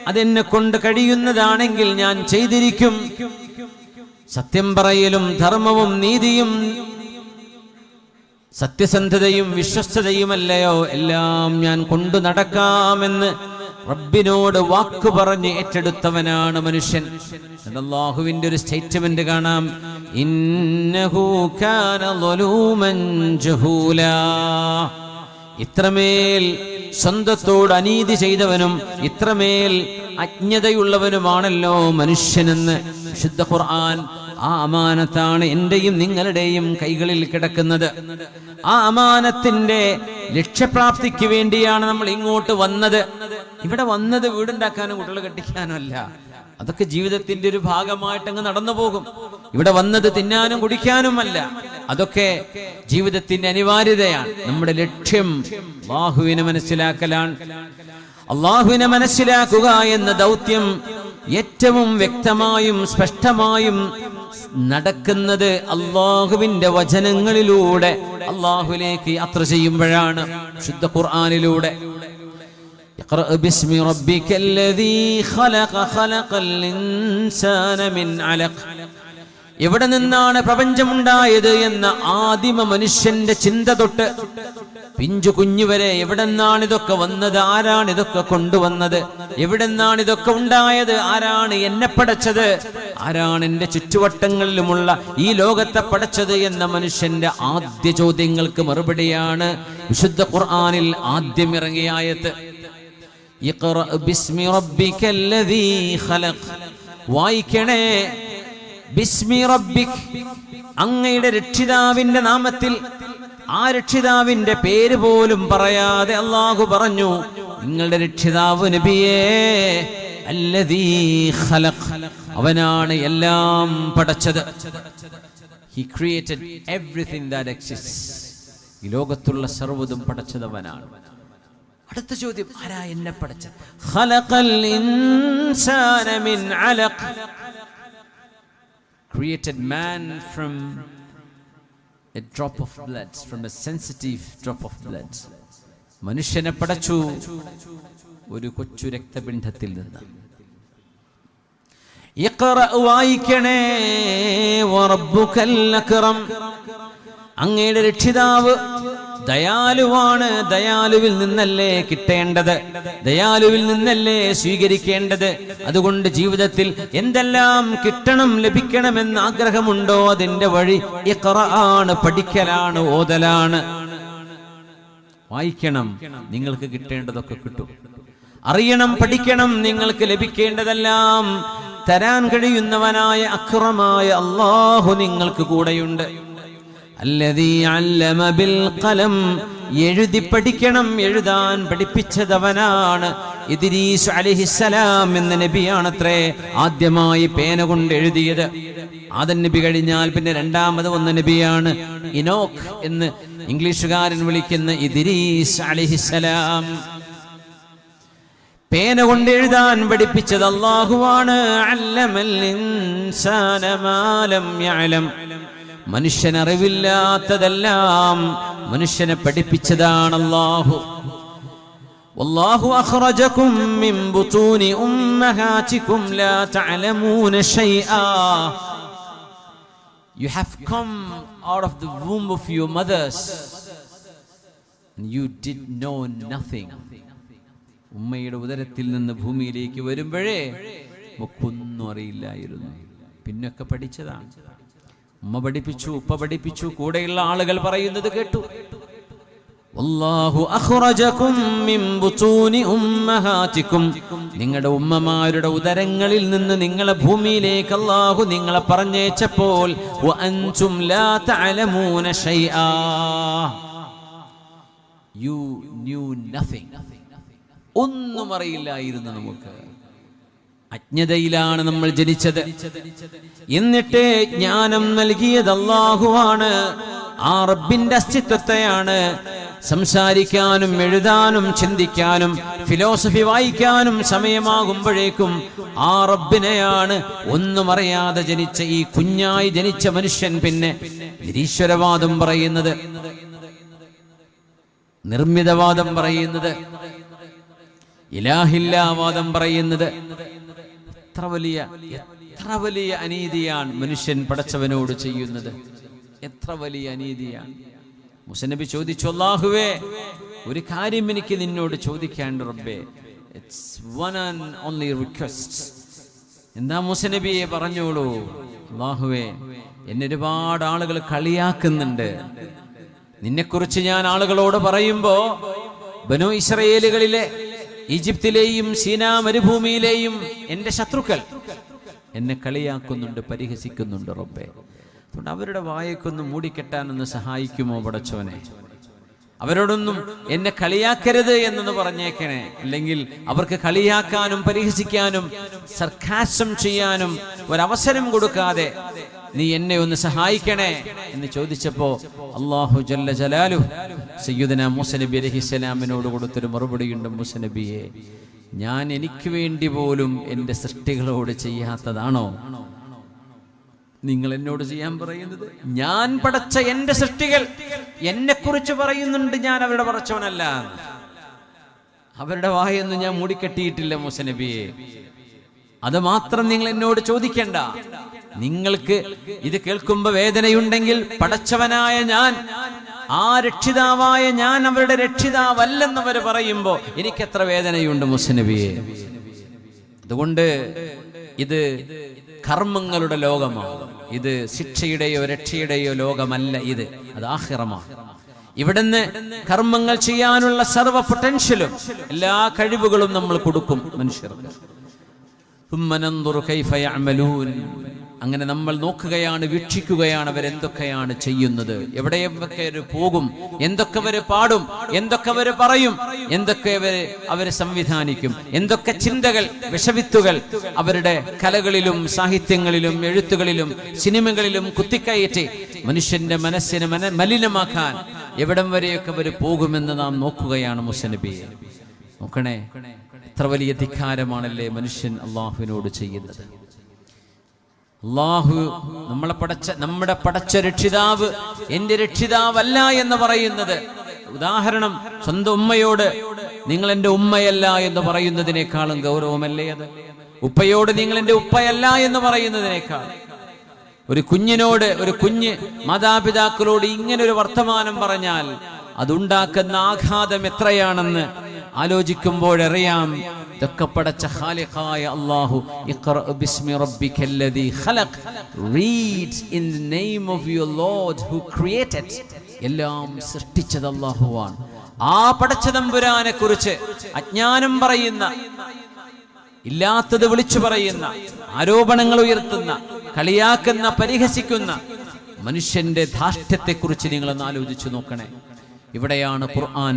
അതെന്നെ കൊണ്ട് കഴിയുന്നതാണെങ്കിൽ ഞാൻ ചെയ്തിരിക്കും, സത്യം പറയലും ധർമ്മവും നീതിയും സത്യസന്ധതയും വിശ്വസ്തതയുമല്ലയോ എല്ലാം ഞാൻ കൊണ്ടു നടക്കാമെന്ന് റബ്ബിനോട് വാക്ക് പറഞ്ഞ് ഏറ്റെടുത്തവനാണ് മനുഷ്യൻ. അല്ലാഹുവിന്റെ ഒരു സ്റ്റേറ്റ്മെന്റ് കാണാം, ഇന്നഹു കാന ളലൂമൻ ജഹൂലാ. ഇത്രമേൽ സ്വന്തത്തോട് അനീതി ചെയ്തവനും ഇത്രമേൽ അജ്ഞതയുള്ളവനുമാണല്ലോ മനുഷ്യനെന്ന് വിശുദ്ധ ഖുർആൻ. ആ അമാനത്താണ് എന്റെയും നിങ്ങളുടെയും കൈകളിൽ കിടക്കുന്നത്. ആ അമാനത്തിന്റെ ലക്ഷ്യപ്രാപ്തിക്ക് വേണ്ടിയാണ് നമ്മൾ ഇങ്ങോട്ട് വന്നത്. ഇവിടെ വന്നത് വീടുണ്ടാക്കാനും കുട്ടികളെ കെട്ടിക്കാനും അല്ല. അതൊക്കെ ജീവിതത്തിന്റെ ഒരു ഭാഗമായിട്ട് അങ്ങ് നടന്നു പോകും. ഇവിടെ വന്നത് തിന്നാനും കുടിക്കാനുമല്ല. അതൊക്കെ ജീവിതത്തിന്റെ അനിവാര്യതയാണ്. നമ്മുടെ ലക്ഷ്യം അല്ലാഹുവിനെ മനസ്സിലാക്കലാണ്. അള്ളാഹുവിനെ മനസ്സിലാക്കുക എന്ന ദൗത്യം ഏറ്റവും വ്യക്തമായും സ്പഷ്ടമായും നടക്കുന്നത് അള്ളാഹുവിന്റെ വചനങ്ങളിലൂടെ അള്ളാഹുവിലേക്ക് യാത്ര ചെയ്യുമ്പോഴാണ്. ശുദ്ധ ഖുർആനിലൂടെ ഇഖ്റഅ ബിസ്മി റബ്ബിക്കല്ലദീ ഖലഖ ഖലഖൽ ഇൻസാന മിൻ അലഖ്. എവിടെ നിന്നാണ് പ്രപഞ്ചമുണ്ടായത് എന്ന ആദിമ മനുഷ്യന്റെ ചിന്ത തൊട്ട് പിഞ്ചു കുഞ്ഞു വരെ എവിടെ നിന്നാണ് ഇതൊക്കെ വന്നത്, ആരാണ് ഇതൊക്കെ കൊണ്ടുവന്നത്, എവിടെ നിന്നാണ് ഇതൊക്കെ ഉണ്ടായത്, ആരാണ് എന്നെ പടച്ചത്, ആരാണ് എൻ്റെ ചുറ്റുവട്ടങ്ങളിലുമുള്ള ഈ ലോകത്തെ പടച്ചത് എന്ന മനുഷ്യന്റെ ആദ്യ ചോദ്യങ്ങൾക്ക് മറുപടിയാണ് വിശുദ്ധ ഖുർആനിൽ ആദ്യം ഇറങ്ങിയ ആയത്ത്. ഇഖ്റഅ ബിസ്മി റബ്ബിക്കല്ലദീ ഖലഖ്. വായിക്കണേ ബിസ്മി റബ്ബിക്, അങ്ങയുടെ രക്ഷിതാവിന്റെ നാമത്തിൽ. ആ രക്ഷിതാവിന്റെ പേര് പോലും പറയാതെ അല്ലാഹു പറഞ്ഞു, നിങ്ങളുടെ രക്ഷിതാവ് നബിയേ അല്ലദീ ഖലഖ്, അവനാണ് എല്ലാം പടച്ചത്. He created everything that exists. ഈ ലോകത്തുള്ള സർവ്വതും പടച്ചതവനാണ്. അടുത്ത ചോദ്യം, ആരാ എന്നെ പടച്ചത്? ഖലഖൽ ഇൻസാന മിൻ അലഖ്. Created man from a drop of blood, from a sensitive drop of blood. മനുഷ്യനെ പടച്ചു ഒരു കൊച്ചു രക്തപിണ്ഡത്തിൽ നിന്ന്. ഇഖ്റഅ, വായിക്കണേ, വറബ്ബുകൽ അക്രം, അങ്ങയുടെ രക്ഷിതാവ് ദയാലുവാണ്. ദയാലുവിൽ നിന്നല്ലേ കിട്ടേണ്ടത്, ദയാലുവിൽ നിന്നല്ലേ സ്വീകരിക്കേണ്ടത്. അതുകൊണ്ട് ജീവിതത്തിൽ എന്തെല്ലാം കിട്ടണം, ലഭിക്കണമെന്ന് ആഗ്രഹമുണ്ടോ അതിന്റെ വഴി ഇഖ്റ ആണ്, പഠിക്കലാണ്, ഓതലാണ്. വായിക്കണം, നിങ്ങൾക്ക് കിട്ടേണ്ടതൊക്കെ കിട്ടും. അറിയണം, പഠിക്കണം, നിങ്ങൾക്ക് ലഭിക്കേണ്ടതെല്ലാം തരാൻ കഴിയുന്നവനായ അക്രമായ അല്ലാഹു നിങ്ങൾക്ക് കൂടെയുണ്ട്. അല്ലദീ അല്ലമ ബിൽ ഖലം, എഴുതി പഠിക്കണം, എഴുതാൻ പഠിപ്പിച്ചതവനാണ്. ഇദ്രീസ് അലൈഹിസ്സലാം എന്ന നബിയാണത്രേ ആദ്യമായി പേന കൊണ്ട് എഴുതിയത്. ആദം നബി കഴിഞ്ഞാൽ പിന്നെ രണ്ടാമത് വന്ന നബിയാണ് ഇനോക്ക് എന്ന് ഇംഗ്ലീഷുകാരൻ വിളിക്കുന്ന ഇദ്രീസ് അലൈഹിസ്സലാം. പേന കൊണ്ട് എഴുതാൻ പഠിപ്പിച്ചത് അല്ലാഹുവാണ്. അല്ലമൽ ഇൻസാന മാ ലം യഅലം, മനുഷ്യൻ അറിവില്ലാത്തതെല്ലാം മനുഷ്യനെ പഠിപ്പിച്ചതാണ് അല്ലാഹു. വല്ലാഹു അഖ്റജകും മിൻ ബുതൂനി ഉമ്മഹാതികും ലാ തഅലമൂന ശൈആ. You have come out of the womb of your mothers and you did know nothing. ഉമ്മയുടെ ഉദരത്തിൽ നിന്ന് ഭൂമിയിലേക്ക് വരുമ്പോഴേ നമുക്കൊന്നും അറിയില്ലായിരുന്നു. പിന്നൊക്കെ പഠിച്ചതാണ്. ഉമ്മ പഠിപ്പിച്ചു, ഉപ്പ പഠിപ്പിച്ചു, കൂടെയുള്ള ആളുകൾ പറയുന്നത് കേട്ടു. വല്ലാഹു അഖ്റജകും മിൻ ബുതൂനി ഉമ്മഹാതികും, നിങ്ങളുടെ ഉമ്മമാരുടെ ഉദരങ്ങളിൽ നിന്ന് നിങ്ങളെ ഭൂമിയിലേക്ക് അല്ലാഹു നിങ്ങളെ പറഞ്ഞേച്ചപ്പോൾ വഅൻതും ലാ തഅലമൂന ശൈആ, you knew nothing. ഒന്നും അറിയില്ലായിരുന്നു. നമുക്ക് അജ്ഞതയിലാണ് നമ്മൾ ജനിച്ചത്. എന്നിട്ട് ജ്ഞാനം നൽകിയത് അല്ലാഹുവാണ്. ആ റബ്ബിന്റെ അസ്തിത്വത്തെയാണ് സംസാരിക്കാനും എഴുതാനും ചിന്തിക്കാനും ഫിലോസഫി വായിക്കാനും സമയമാകുമ്പോഴേക്കും ആ റബ്ബിനെയാണ് ഒന്നും അറിയാതെ ജനിച്ച ഈ കുഞ്ഞായി ജനിച്ച മനുഷ്യൻ പിന്നെ നിരീശ്വരവാദം പറയുന്നത്, നിർമ്മിതവാദം പറയുന്നത്, ഇലാഹില്ലാവാദം പറയുന്നത്. എത്ര വലിയ അനീതിയാണ് മനുഷ്യൻ പടച്ചവനോട് ചെയ്യുന്നത്. എത്ര വലിയ അനീതിയാണ്. മുസനബി ചോദിച്ചു, അല്ലാഹുവേ, ഒരു കാര്യം എനിക്ക് നിന്നോട് ചോദിക്കാണ്ട് റബ്ബേ. It's one and only request. എന്താ മുസനബിയെ? പറഞ്ഞോളൂ. അല്ലാഹുവേ, എന്നെ ഒരുപാട് ആളുകൾ കളിയാക്കുന്നുണ്ട്. നിന്നെക്കുറിച്ച് ഞാൻ ആളുകളോട് പറയുമ്പോ ബനൂ ഇസ്രായേലുകളിലെ ഈജിപ്തിലെയും സീനാ മരുഭൂമിയിലെയും എന്റെ ശത്രുക്കൾ എന്നെ കളിയാക്കുന്നുണ്ട്, പരിഹസിക്കുന്നുണ്ട് റബ്ബേ. അതുകൊണ്ട് അവരുടെ വായക്കൊന്നും മൂടിക്കെട്ടാനൊന്ന് സഹായിക്കുമോ പടച്ചോനെ? അവരോടൊന്നും എന്നെ കളിയാക്കരുത് എന്നൊന്ന് പറഞ്ഞേക്കണേ. അല്ലെങ്കിൽ അവർക്ക് കളിയാക്കാനും പരിഹസിക്കാനും സർക്കാസം ചെയ്യാനും ഒരവസരം കൊടുക്കാതെ നീ എന്നെ ഒന്ന് സഹായിക്കണേ എന്ന് ചോദിച്ചപ്പോ അല്ലാഹു ജല്ല ജലാലുഹു സയ്യിദുനാ മൂസ നബി അലൈഹിസ്സലാമിനോട് കൊടുത്തൊരു മറുപടിയുണ്ട്. മൂസ നബിയെ, ഞാൻ എനിക്ക് വേണ്ടി പോലും എൻ്റെ സൃഷ്ടികളോട് ചെയ്യാത്തതാണോ നിങ്ങൾ എന്നോട് ചെയ്യാൻ പറയുന്നത്? ഞാൻ പടച്ച എൻ്റെ സൃഷ്ടികൾ എന്നെ കുറിച്ച് പറയുന്നുണ്ട് ഞാൻ അവരുടെ പടച്ചവനല്ല. അവരുടെ വായൊന്നും ഞാൻ മൂടിക്കെട്ടിയിട്ടില്ല മൂസ നബിയെ. അത് മാത്രം നിങ്ങൾ എന്നോട് ചോദിക്കണ്ട. നിങ്ങൾക്ക് ഇത് കേൾക്കുമ്പോ വേദനയുണ്ടെങ്കിൽ പടച്ചവനായ ഞാൻ, ആ രക്ഷിതാവായ ഞാൻ അവരുടെ രക്ഷിതാവല്ലെന്നവർ പറയുമ്പോ എനിക്കെത്ര വേദനയുണ്ട് മൂസ നബിയെ. അതുകൊണ്ട് ഇത് കർമ്മങ്ങളുടെ ലോകമാണ്. ഇത് ശിക്ഷയുടെയോ രക്ഷയുടെയോ ലോകമല്ല. അത് ആഖിറമാണ്. ഇവിടുന്ന് കർമ്മങ്ങൾ ചെയ്യാനുള്ള സർവ്വ പൊട്ടൻഷ്യലും എല്ലാ കഴിവുകളും നമ്മൾ കൊടുക്കും മനുഷ്യർക്ക്. അങ്ങനെ നമ്മൾ നോക്കുകയാണ്, വീക്ഷിക്കുകയാണ് അവരെന്തൊക്കെയാണ് ചെയ്യുന്നത്, എവിടെയൊക്കെ അവർ പോകും, എന്തൊക്കെ അവർ പാടും, എന്തൊക്കെ അവർ പറയും, എന്തൊക്കെ അവര് സംവിധാനിക്കും, എന്തൊക്കെ ചിന്തകൾ, വിഷവിത്തുകൾ അവരുടെ കലകളിലും സാഹിത്യങ്ങളിലും എഴുത്തുകളിലും സിനിമകളിലും കുത്തിക്കയറ്റി മനുഷ്യന്റെ മനസ്സിനെ മലിനമാക്കാൻ എവിടം വരെയൊക്കെ അവർ പോകുമെന്ന് നാം നോക്കുകയാണ്. മൂസ നബിയെ നോക്കണേ, എത്ര വലിയ ധിക്കാരമാണല്ലേ മനുഷ്യൻ അള്ളാഹുവിനോട് ചെയ്യുന്നത്. അള്ളാഹു നമ്മുടെ പടച്ച രക്ഷിതാവ് എന്റെ രക്ഷിതാവല്ല എന്ന് പറയുന്നത്, ഉദാഹരണം സ്വന്തം ഉമ്മയോട് നിങ്ങൾ എന്റെ ഉമ്മയല്ല എന്ന് പറയുന്നതിനേക്കാളും ഗൗരവമല്ലേ അത്? ഉപ്പയോട് നിങ്ങൾ എന്റെ ഉപ്പയല്ല എന്ന് പറയുന്നതിനേക്കാൾ. ഒരു കുഞ്ഞ് മാതാപിതാക്കളോട് ഇങ്ങനെ ഒരു വർത്തമാനം പറഞ്ഞാൽ അതുണ്ടാക്കുന്ന ആഘാതം എത്രയാണെന്ന് ആലോചിക്കുമ്പോഴറിയാം. ഇതൊക്കെ പടച്ച ഖാലിഖായ അല്ലാഹു ഇഖ്റ ബിസ്മി റബ്ബിക്കല്ലദീ ഖലഖ്, read in the name of your lord who created. എല്ലാം സൃഷ്ടിച്ചത് അല്ലാഹുവാണ്. ആ പടച്ച തമ്പുരാനെ കുറിച്ച് അജ്ഞാനം പറയുന്ന, ഇല്ലാത്തത് വിളിച്ചു പറയുന്ന, ആരോപണങ്ങൾ ഉയർത്തുന്ന, കളിയാക്കുന്ന, പരിഹസിക്കുന്ന മനുഷ്യന്റെ ധാർഷ്ട്യത്തെക്കുറിച്ച് നിങ്ങളൊന്ന് ആലോചിച്ചു നോക്കണേ. ഇവിടെയാണ് ഖുർആൻ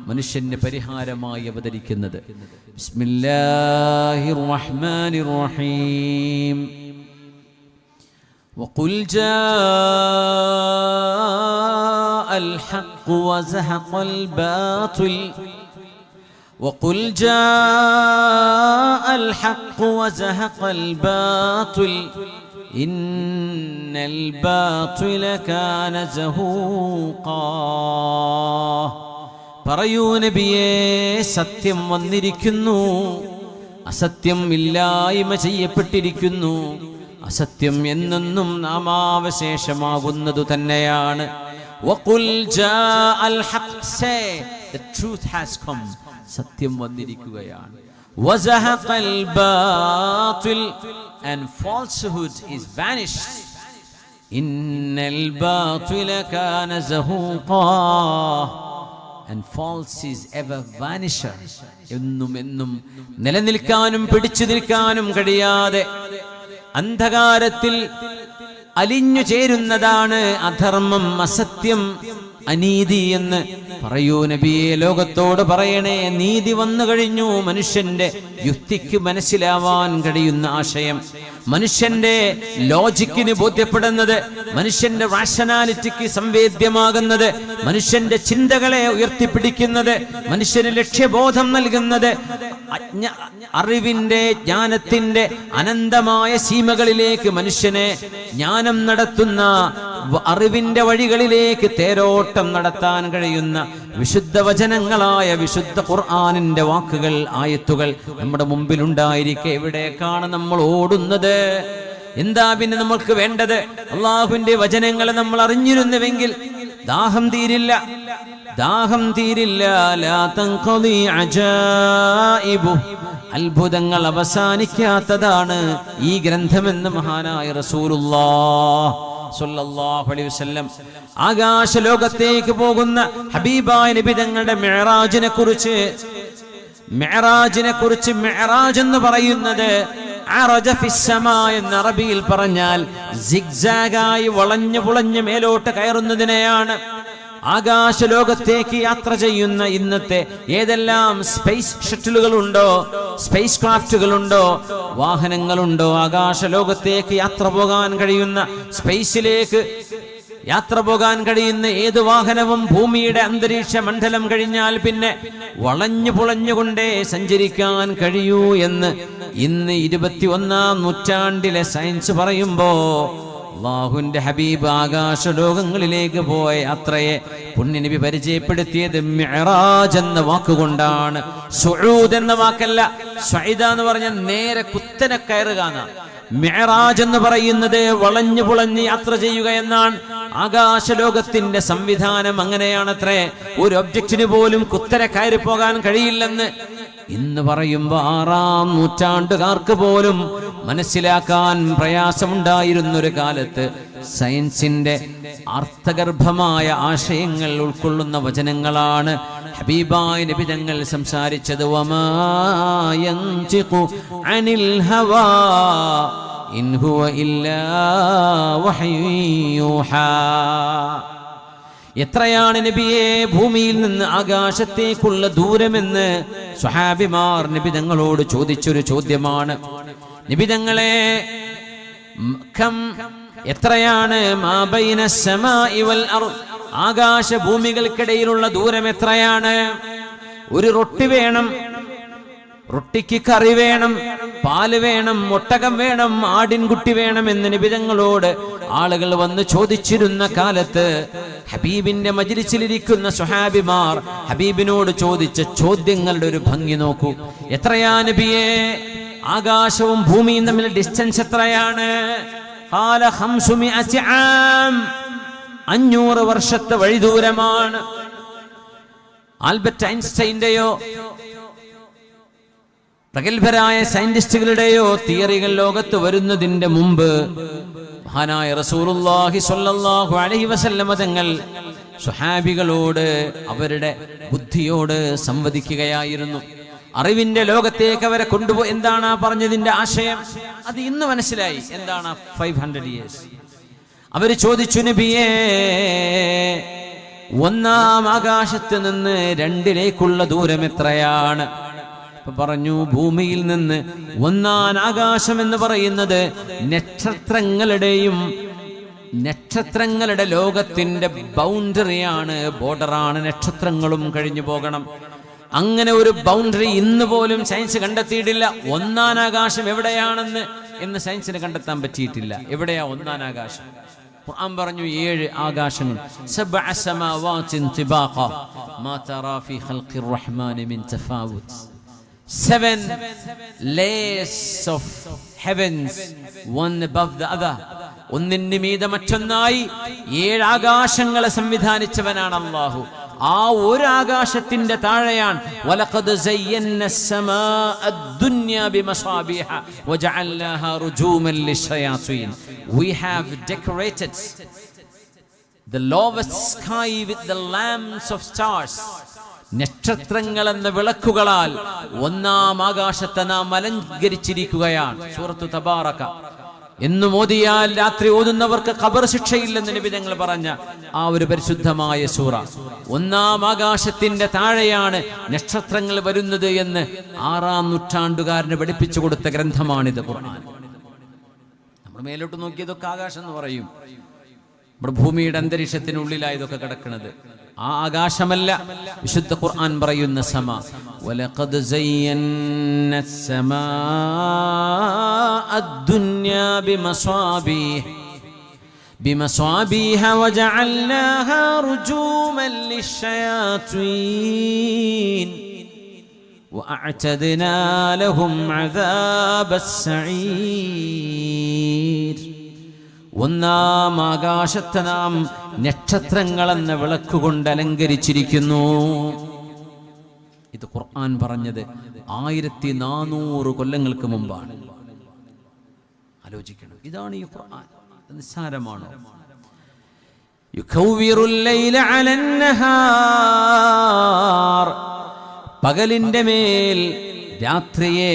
മനുഷ്യന്റെ പരിഹാരമായി അവതരിക്കുന്നത്. ബിസ്മില്ലാഹിർ റഹ്മാനിർ റഹീം. വഖുൽ ജാഅൽ ഹഖ് വസഹഖൽ ബാതിൽ وقل جاء الحق وزهق الباطل إن الباطل كان زهوقا. പറയൂ നബിയേ, സത്യം വന്നിരിക്കുന്നു, അസത്യം ഇല്ലായ്മ ചെയ്യപ്പെട്ടിരിക്കുന്നു. അസത്യം എന്നെന്നും നാമാവശേഷമാകുന്നതു തന്നെയാണ്. വഖുൽ ജാഅൽ ഹഖ്, say the truth has come, സത്യം വന്നിരിക്കുകയാണ്. വസഹഖൽ ബാതിൽ, and falsehood is vanished. ഇന്നൽ ബാതില കാന സഹൂഖാ, and false is ever vanisher. എന്നും നിലനിൽക്കാനും പിടിച്ചു നിൽക്കാനും കഴിയാതെ അന്ധകാരത്തിൽ അലിഞ്ഞു ചേരുന്നതാണ് അധർമ്മം, അസത്യം, അനീതി എന്ന് പറയൂ നബിയെ. ലോകത്തോട് പറയണേ, നീതി വന്നു കഴിഞ്ഞു. മനുഷ്യന്റെ യുക്തിക്ക് മനസ്സിലാവാൻ കഴിയുന്ന ആശയം, മനുഷ്യന്റെ ലോജിക്കിന് ബോധ്യപ്പെടുന്നത്, മനുഷ്യന്റെ റാഷണാലിറ്റിക്ക് സംവേദ്യമാകുന്നത്, മനുഷ്യന്റെ ചിന്തകളെ ഉയർത്തിപ്പിടിക്കുന്നത്, മനുഷ്യന് ലക്ഷ്യബോധം നൽകുന്നത്, അറിവിന്റെ ജ്ഞാനത്തിന്റെ അനന്തമായ സീമകളിലേക്ക് മനുഷ്യനെ ജ്ഞാനം നടത്തുന്ന, അറിവിന്റെ വഴികളിലേക്ക് തേരോട്ടം നടത്താൻ കഴിയുന്ന വിശുദ്ധ വചനങ്ങളായ വിശുദ്ധ ഖുർആനിന്റെ വാക്കുകൾ, ആയത്തുകൾ നമ്മുടെ മുമ്പിലുണ്ടായിരിക്കെ എവിടേക്കാണ് നമ്മൾ ഓടുന്നത്? എന്താ പിന്നെ നമ്മൾക്ക് വേണ്ടത്? അള്ളാഹുവിന്റെ വചനങ്ങളെ നമ്മൾ അറിഞ്ഞിരുന്നുവെങ്കിൽ ദാഹം തീരില്ല. ലാ തൻഖദി അജായിബു, അത്ഭുതങ്ങൾ അവസാനിക്കാത്തതാണ് ഈ ഗ്രന്ഥമെന്ന് മഹാനായ റസൂലുള്ളാഹ് സ്വല്ലല്ലാഹു അലൈഹി വസല്ലം. ആകാശ ലോകത്തേക്ക് പോകുന്ന ഹബീബായ നബി തങ്ങളുടെ മിഅ്റാജിനെ കുറിച്ച് മിഅ്റാജ് എന്ന് പറയുന്നത് അറജ ഫിസ്സമാ എന്ന് അറബിയിൽ പറഞ്ഞാൽ സിഗ്സാഗായി വളഞ്ഞു പുളഞ്ഞ് മേലോട്ട് കയറുന്നതിനെയാണ്. ആകാശലോകത്തേക്ക് യാത്ര ചെയ്യുന്ന ഇന്നത്തെ ഏതെല്ലാം സ്പേസ് ഷട്ടിലുകളുണ്ടോ, സ്പേസ് ക്രാഫ്റ്റുകളുണ്ടോ, വാഹനങ്ങളുണ്ടോ, ആകാശലോകത്തേക്ക് യാത്ര പോകാൻ കഴിയുന്ന, സ്പേസിലേക്ക് യാത്ര പോകാൻ കഴിയുന്ന ഏത് വാഹനവും ഭൂമിയുടെ അന്തരീക്ഷ മണ്ഡലം കഴിഞ്ഞാൽ പിന്നെ വളഞ്ഞു പുളഞ്ഞുകൊണ്ടേ സഞ്ചരിക്കാൻ കഴിയൂ എന്ന് ഇന്ന് 21-ാം നൂറ്റാണ്ടിലെ സയൻസ് പറയുമ്പോ അല്ലാഹുവിന്റെ ഹബീബ് ആകാശലോകങ്ങളിലേക്ക് പോയ യാത്രയെ പുണ്യനബി പരിചയപ്പെടുത്തിയത് മിഅ്റാജ് എന്ന വാക്കുകൊണ്ടാണ്. സുഊദ് എന്ന വാക്കല്ല. സ്വഇദ എന്ന് പറഞ്ഞാൽ നേരെ കുത്തനെ കയറുക എന്നാണ്. മിഅ്റാജ് എന്ന് പറയുന്നത് വളഞ്ഞു പുളഞ്ഞ് യാത്ര ചെയ്യുക എന്നാണ്. ആകാശലോകത്തിന്റെ സംവിധാനം അങ്ങനെയാണത്രേ. ഒരു ഒബ്ജക്റ്റിന് പോലും കുത്തനെ കയറി പോകാൻ കഴിയില്ലെന്ന് ഇന്ന് പറയുമ്പോൾ 6-ാം നൂറ്റാണ്ടുകാർക്ക് പോലും മനസ്സിലാക്കാൻ പ്രയാസമുണ്ടായിരുന്നൊരു കാലത്ത് സയൻസിന്റെ അർത്ഥഗർഭമായ ആശയങ്ങൾ ഉൾക്കൊള്ളുന്ന വചനങ്ങളാണ് ഹബീബായ നബി തങ്ങൾ സംസാരിച്ചത്. വമാ യൻതിഖു അനിൽ ഹവാ ഇൻ ഹുവ ഇല്ലാ വഹ്യു യൂഹാ. എത്രയാണ് നബിയെ ഭൂമിയിൽ നിന്ന് ആകാശത്തേക്കുള്ള ദൂരമെന്ന് സ്വഹാബിമാർ നബി തങ്ങളോട് ചോദിച്ചൊരു ചോദ്യമാണ്. നബി തങ്ങളെ എത്രയാണ് മാ ബൈന സമാഇ വൽ അർദ്, ആകാശ ഭൂമികൾക്കിടയിലുള്ള ദൂരം എത്രയാണ്? ഒരു റൊട്ടി വേണം, റൊട്ടിക്ക് കറി വേണം, പാല് വേണം, ഒട്ടകം വേണം, ആടിൻകുട്ടി വേണം എന്ന് നബി തങ്ങളോട് ആളുകൾ വന്ന് ചോദിച്ചിരുന്ന കാലത്ത് ഹബീബിന്റെ മജ്ലിസിലിരിക്കുന്ന സ്വഹാബിമാർ ഹബീബിനോട് ചോദിച്ച ചോദ്യങ്ങളുടെ ഒരു ഭംഗി നോക്കൂ. എത്രയാ നബിയെ ആകാശവും ഭൂമിയും തമ്മിൽ ഡിസ്റ്റൻസ് എത്രയാണ്? 500 വർഷത്തെ വഴിദൂരമാണ്. ആൽബർട്ട് ഐൻസ്റ്റൈന്റെയോ പ്രഗത്ഭരായ സയന്റിസ്റ്റുകളുടെയോ തിയറികൾ ലോകത്ത് വരുന്നതിന്റെ മുമ്പ് മഹാനായ റസൂലുള്ളാഹി സ്വല്ലല്ലാഹു അലൈഹി വസല്ലമ തങ്ങൾ സ്വഹാബികളോട് അവരുടെ ബുദ്ധിയോട് സംവദിക്കുകയായിരുന്നു. അറിവിന്റെ ലോകത്തേക്ക് അവരെ കൊണ്ടുപോയി. എന്താണ് പറഞ്ഞതിന്റെ ആശയം? അത് ഇന്ന് മനസ്സിലായി. എന്താണ് 500 years? അവര് ചോദിച്ചു, നബിയേ, 1-ാം ആകാശത്ത് നിന്ന് 2-ലേക്കുള്ള ദൂരം എത്രയാണ്? പറഞ്ഞു, ഭൂമിയിൽ നിന്ന് 1-ാം ആകാശം എന്ന് പറയുന്നത് നക്ഷത്രങ്ങളുടെ ലോകത്തിന്റെ ബൗണ്ടറിയാണ്, ബോർഡറാണ്. നക്ഷത്രങ്ങളും കഴിഞ്ഞു പോകണം. അങ്ങനെ ഒരു ബൗണ്ടറി ഇന്ന് പോലും സയൻസ് കണ്ടെത്തിയിട്ടില്ല. 1-ാം ആകാശം എവിടെയാണെന്ന് എന്ന് സയൻസിന് കണ്ടെത്താൻ പറ്റിയിട്ടില്ല. എവിടെയാ 1-ാം ആകാശം? ഖുർആൻ പറഞ്ഞു 7 ആകാശങ്ങൾ. 7 സമാവാതിൻ തിബാഖ മാ തറാ ഫീ ഖൽഖിർ റഹ്മാനി മിൻ തഫാവുത്. 7 layers of heavens, one above the other. ഒന്നിന് മീതെ മറ്റൊന്നായി 7 ആകാശങ്ങളെ സംവിധാനിച്ചവനാണ് അല്ലാഹു. ആ ഒരു ആകാശത്തിന്റെ താഴെയാണ് വലഖദ് സയ്യന്ന السماء الدنيا بمصابيح وجعلناها رجوما للشياطين. We have decorated the lowest sky with the lamps of stars. നക്ഷത്രങ്ങൾ എന്ന വിളക്കുകളാൽ 1-ാം ആകാശത്തെ നാം അലങ്കരിച്ചിരിക്കുകയാണ്. സൂറത്തു തബാറക എന്ന് മോദിയാൽ രാത്രി ഓതുന്നവർക്ക് ഖബർ ശിക്ഷയില്ലെന്ന് നബി തങ്ങൾ പറഞ്ഞ ആ ഒരു പരിശുദ്ധമായ സൂറ. 1-ാം ആകാശത്തിന്റെ താഴെയാണ് നക്ഷത്രങ്ങൾ വരുന്നത് എന്ന് 6-ാം നൂറ്റാണ്ടുകാരന് പഠിപ്പിച്ചു കൊടുത്ത ഗ്രന്ഥമാണിത് ഖുർആൻ. നമ്മൾ മേലോട്ട് നോക്കിയതൊക്കെ ആകാശം എന്ന് പറയും. നമ്മുടെ ഭൂമിയുടെ അന്തരീക്ഷത്തിനുള്ളിലായതൊക്കെ കിടക്കുന്നത് ആ ആകാശമല്ല. വിശുദ്ധ ഖുർആൻ പറയുന്ന സമ വലഖദ് സയ്യന്ന السماء الدنيا بمصابيح وجعلناها رجوما للشياطين وأعتدنا لهم عذاب السعير. 1-ാം ആകാശത്തെ നാം നക്ഷത്രങ്ങളെന്ന വിളക്കുകൊണ്ട് അലങ്കരിച്ചിരിക്കുന്നു. ഇത് ഖുർആൻ പറഞ്ഞത് 1400 കൊല്ലങ്ങൾക്ക് മുമ്പാണ്. ആലോചിക്കണം, ഇതാണ് ഈ ഖുർആൻ. നിസ്സാരമാണോ? യുഖവ്വിറുൽ ലൈല അലൻ നഹാർ, പകലിന്റെ മേൽ രാത്രിയെ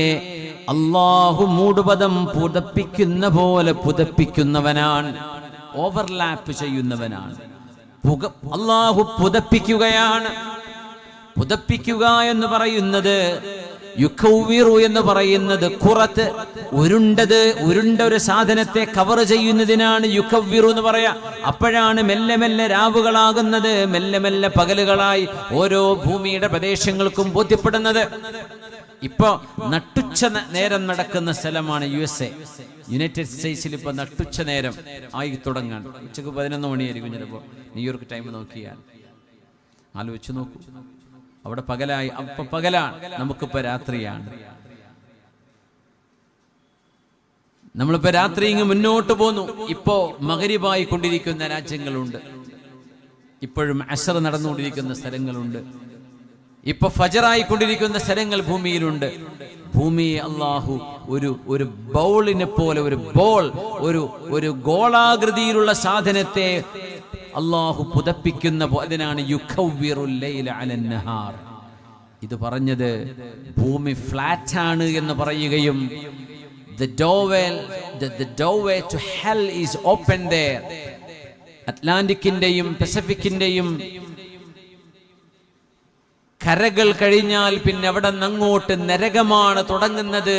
അല്ലാഹു മൂടുപദം പുതപ്പിക്കുന്ന പോലെ പുതപ്പിക്കുന്നവനാണ്, ഓവർലാപ്പ് ചെയ്യുന്നവനാണ്. അല്ലാഹു പുതപ്പിക്കുകയാണ്. പുതപ്പിക്കുക എന്ന് പറയുന്നത്, യുഖവ്വിറു എന്ന് പറയുന്നത് ഖുറത്ത്, ഉരുണ്ട ഒരു സാധനത്തെ കവർ ചെയ്യുന്നതിനാണ് യുഖവ്വിറു എന്ന് പറയാ. അപ്പോഴാണ് മെല്ലെ മെല്ലെ രാവുകളാകുന്നത്, മെല്ലെ മെല്ലെ പകലുകളായി ഓരോ ഭൂമിയുടെ പ്രദേശങ്ങൾക്കും ബോധ്യപ്പെടുന്നത്. ഇപ്പൊ നട്ടുച്ച നേരം നടക്കുന്ന സ്ഥലമാണ് USA, യുണൈറ്റഡ് സ്റ്റേറ്റ്സിൽ. ഇപ്പൊ നട്ടുച്ച നേരം ആയി തുടങ്ങാൻ. ഉച്ചക്ക് 11 മണിയായിരിക്കും ചിലപ്പോ ന്യൂയോർക്ക് ടൈം നോക്കിയാൽ. ആലോചിച്ച് നോക്കൂ, അവിടെ പകലായി, അപ്പൊ പകലാണ്, നമുക്കിപ്പോ രാത്രിയാണ്. നമ്മളിപ്പോ രാത്രി ഇങ്ങ് മുന്നോട്ട് പോന്നു. ഇപ്പോ മഗ്രിബായി കൊണ്ടിരിക്കുന്ന രാജ്യങ്ങളുണ്ട്, ഇപ്പോഴും അസ്ർ നടന്നുകൊണ്ടിരിക്കുന്ന സ്ഥലങ്ങളുണ്ട്, ഇപ്പൊ ഫജറായി കൊണ്ടിരിക്കുന്ന സ്ഥലങ്ങൾ ഭൂമിയിലുണ്ട്. ഭൂമിയെ അല്ലാഹു ഒരു ബൗളിനെ പോലെ, ഒരു ഗോളാകൃതിയിലുള്ള സാധനത്തെ അല്ലാഹു പുതപ്പിക്കുന്ന, അതിനാണ് യുഖവ്വിറുൽ ലൈല അലൻ നഹാർ. ഇത് പറഞ്ഞത് ഭൂമി ഫ്ലാറ്റ് ആണ് എന്ന് പറയുകയും the doorway to hell is open there. അറ്റ്ലാന്റിക്കിന്റെയും പസഫിക്കിന്റെയും കരകൾ കഴിഞ്ഞാൽ പിന്നെ അവിടെ നിന്നങ്ങോട്ട് നരകമാണ് തുടങ്ങുന്നത്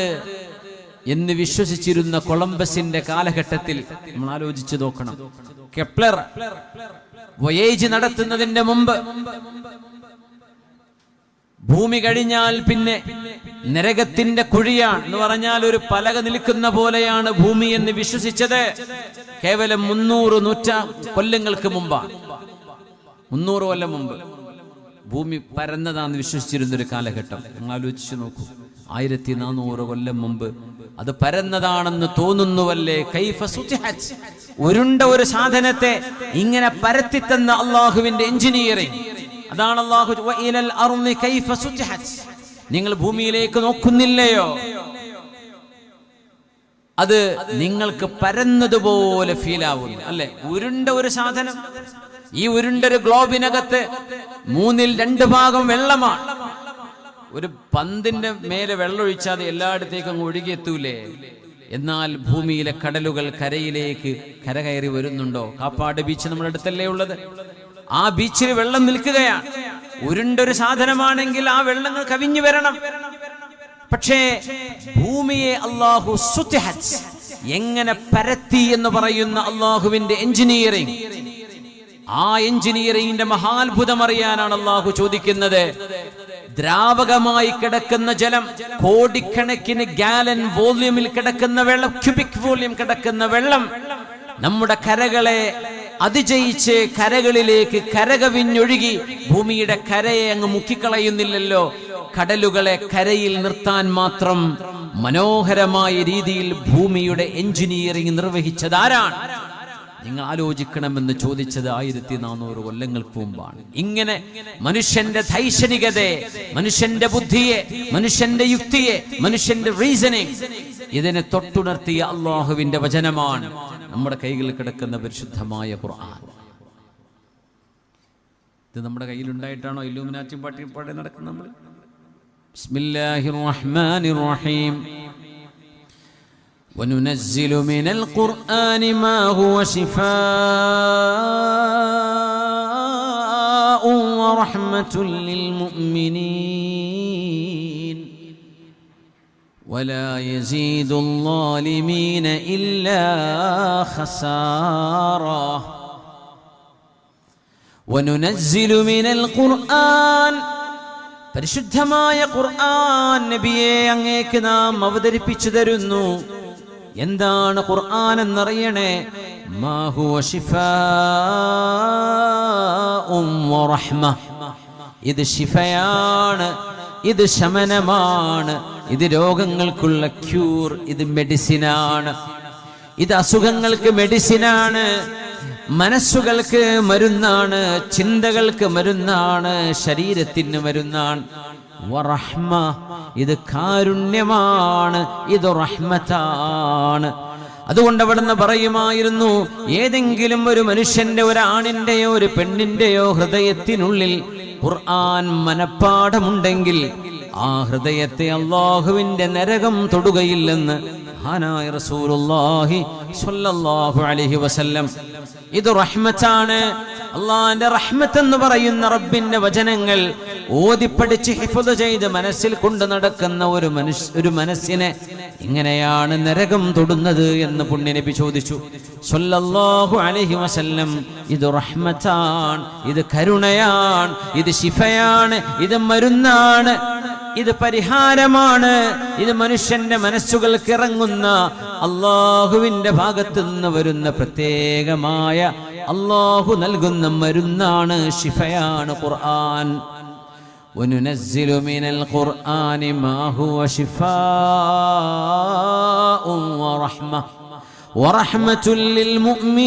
എന്ന് വിശ്വസിച്ചിരുന്ന കൊളംബസിന്റെ കാലഘട്ടത്തിൽ നമ്മൾ ആലോചിച്ചു നോക്കണം. കെപ്ലർ വോയേജ് നടത്തുന്നതിന്റെ മുമ്പ് ഭൂമി കഴിഞ്ഞാൽ പിന്നെ നരകത്തിന്റെ കുഴിയാണ് എന്ന് പറഞ്ഞാൽ ഒരു പലക നിൽക്കുന്ന പോലെയാണ് ഭൂമി എന്ന് വിശ്വസിച്ചത് കേവലം 300 കൊല്ലങ്ങൾക്ക് മുമ്പാണ്. 300 കൊല്ലം മുമ്പ് ഭൂമി പരന്നതാണെന്ന് വിശ്വസിച്ചിരുന്നൊരു കാലഘട്ടം. നിങ്ങൾ ആലോചിച്ചു നോക്കൂ, 1400 കൊല്ലം മുമ്പ് അത് പരന്നതാണെന്ന് തോന്നുന്നുവല്ലേ? കൈഫ സുതിഹത്, ഉരുണ്ട ഒരു സാധനത്തെ ഇങ്ങനെ പരത്തിത്തന്ന അള്ളാഹുവിന്റെ എഞ്ചിനീയറിംഗ്. അതാണ് അല്ലാഹു വഇലൽ അർളി കൈഫ സുതിഹത്. നിങ്ങൾ ഭൂമിയിലേക്ക് നോക്കുന്നില്ലയോ? അത് നിങ്ങൾക്ക് പരന്നതുപോലെ ഫീൽ ആവുന്നു അല്ലെ? ഉരുണ്ട ഒരു സാധനം, ഈ ഉരുണ്ടൊരു ഗ്ലോബിനകത്ത് 2/3 ഭാഗം വെള്ളമാണ്. ഒരു പന്തിന്റെ മേലെ വെള്ളം ഒഴിച്ചാൽ എല്ലായിടത്തേക്കും അങ്ങ് ഒഴുകിയെത്തൂലേ? എന്നാൽ ഭൂമിയിലെ കടലുകൾ കരയിലേക്ക് കരകയറി വരുന്നുണ്ടോ? കാപ്പാട് ബീച്ച് നമ്മുടെ അടുത്തല്ലേ ഉള്ളത്. ആ ബീച്ചിൽ വെള്ളം നിൽക്കുകയാണ്. ഉരുണ്ടൊരു സാധനമാണെങ്കിൽ ആ വെള്ളങ്ങൾ കവിഞ്ഞു വരണം. പക്ഷേ ഭൂമിയെ അല്ലാഹു സുതിഹത്, എങ്ങനെ പരത്തി എന്ന് പറയുന്ന അല്ലാഹുവിന്റെ എഞ്ചിനീയറിംഗ്, ആ എഞ്ചിനീയറിംഗിന്റെ മഹാത്ഭുതം അറിയാനാണ് അല്ലാഹു ചോദിക്കുന്നത്. ദ്രാവകമായി കിടക്കുന്ന ജലം, കോടിക്കണക്കിന് ഗാലൻ വോള്യൂമിൽ കിടക്കുന്ന വെള്ളം, ക്യൂബിക് വോള്യൂം കിടക്കുന്ന വെള്ളം നമ്മുടെ കരകളെ അതിജയിച്ച് കരകളിലേക്ക് കരകവിഞ്ഞൊഴുകി ഭൂമിയുടെ കരയെ അങ്ങ് മുക്കിക്കളയുന്നില്ലല്ലോ. കടലുകളെ കരയിൽ നിർത്താൻ മാത്രം മനോഹരമായ രീതിയിൽ ഭൂമിയുടെ എഞ്ചിനീയറിംഗ് നിർവഹിച്ചതാരാണ്? നിങ്ങൾ ആലോചിക്കണമെന്ന് ചോദിച്ചത് 1400 കൊല്ലങ്ങൾക്ക് മുമ്പാണ്. ഇങ്ങനെ മനുഷ്യന്റെ ധൈഷണികതയെ, മനുഷ്യന്റെ ബുദ്ധിയെ, മനുഷ്യന്റെ യുക്തിയെ, മനുഷ്യന്റെ റീസണിംഗ്, ഇതിനെ തൊട്ടുണർത്തിയ അള്ളാഹുവിന്റെ വചനമാണ് നമ്മുടെ കൈകളിൽ കിടക്കുന്ന പരിശുദ്ധമായ ഖുർആൻ. ഇത് നമ്മുടെ കയ്യിലുണ്ടായിട്ടാണോ ഇല്ലൂമിനാറ്റി പാടി നടക്കുന്നത്? നമ്മൾ ബിസ്മില്ലാഹിർ റഹ്മാനിർ റഹീം. وَنُنَزِّلُ مِنَ الْقُرْآنِ مَا هُوَ شِفَاءٌ وَرَحْمَةٌ لِّلْمُؤْمِنِينَ وَلَا يَزِيدُ الظَّالِمِينَ إِلَّا خَسَارًا. وَنُنَزِّلُ مِنَ الْقُرْآنِ, പരിശുദ്ധമായ ഖുർആൻ നബിയെ അങ്ങേക്ക് നാം അവതരിപ്പിച്ചു തരുന്നു. എന്താണ് ഖുർആൻ എന്നറിയണേ? മാ ഹുവ ശിഫാഉം വറഹ്മ, ഇത് ശിഫയാണ്, ഇത് ശമനമാണ്, ഇത് രോഗങ്ങൾക്കുള്ള ക്യൂർ, ഇത് മെഡിസിനാണ്, ഇത് അസുഖങ്ങൾക്ക് മെഡിസിനാണ്, മനസ്സുകൾക്ക് മരുന്നാണ്, ചിന്തകൾക്ക് മരുന്നാണ്, ശരീരത്തിന് മരുന്നാണ്. വറഹ്മ, ഇത് കാരുണ്യമാണ്, ഇത് റഹ്മത്താണ്. അതുകൊണ്ട് അവിടുന്ന് പറയുമായിരുന്നു, ഏതെങ്കിലും ഒരു മനുഷ്യന്റെ, ഒരാണിന്റെയോ ഒരു പെണ്ണിന്റെയോ ഹൃദയത്തിനുള്ളിൽ ഖുർആൻ മനപ്പാഠമുണ്ടെങ്കിൽ ആ ഹൃദയത്തെ അല്ലാഹുവിന്റെ നരകം തൊടുകയില്ലെന്ന് മഹാനായ റസൂലുള്ളാഹി സ്വല്ലല്ലാഹു അലൈഹി വസല്ലം. ഇത് റഹ്മത്താണ്. അള്ളാന്റെ റഹ്മത്ത് എന്ന് പറയുന്ന റബ്ബിന്റെ വചനങ്ങൾ ഓതിപ്പടിച്ച് ഹിഫ്ദ് ചെയ്ത് മനസ്സിൽ കൊണ്ടു നടക്കുന്ന ഒരു മനസ്സിനെ ഇങ്ങനെയാണ് നരകം തൊടുന്നത് എന്ന് പുണ്യനബി ചോദിച്ചു സ്വല്ലല്ലാഹു അലൈഹി വസല്ലം. ഇത് റഹ്മത്താണ്, ഇത് കരുണയാണ്, ഇത് ശിഫയാണ്, ഇത് മരുന്നാണ്, ഇത് പരിഹാരമാണ്, ഇത് മനുഷ്യന്റെ മനസ്സുകൾക്ക് ഇറങ്ങുന്ന അള്ളാഹുവിന്റെ ഭാഗത്തു നിന്ന് വരുന്ന പ്രത്യേകമായ അള്ളാഹു നൽകുന്ന മരുന്നാണ്, ശിഫയാണ് ഖുർആൻ. وَنُنَزِّلُ مِنَ الْقُرْآنِ مَا هُوَ شِفَاءٌ وَرَحْمَةٌ لِلْمُؤْمِنِينَ.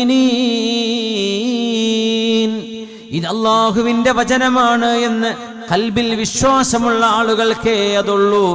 ഇത് അള്ളാഹുവിന്റെ വചനമാണ് എന്ന് ഖൽബിൽ വിശ്വാസമുള്ള ആളുകൾക്കേ അതുള്ളൂ.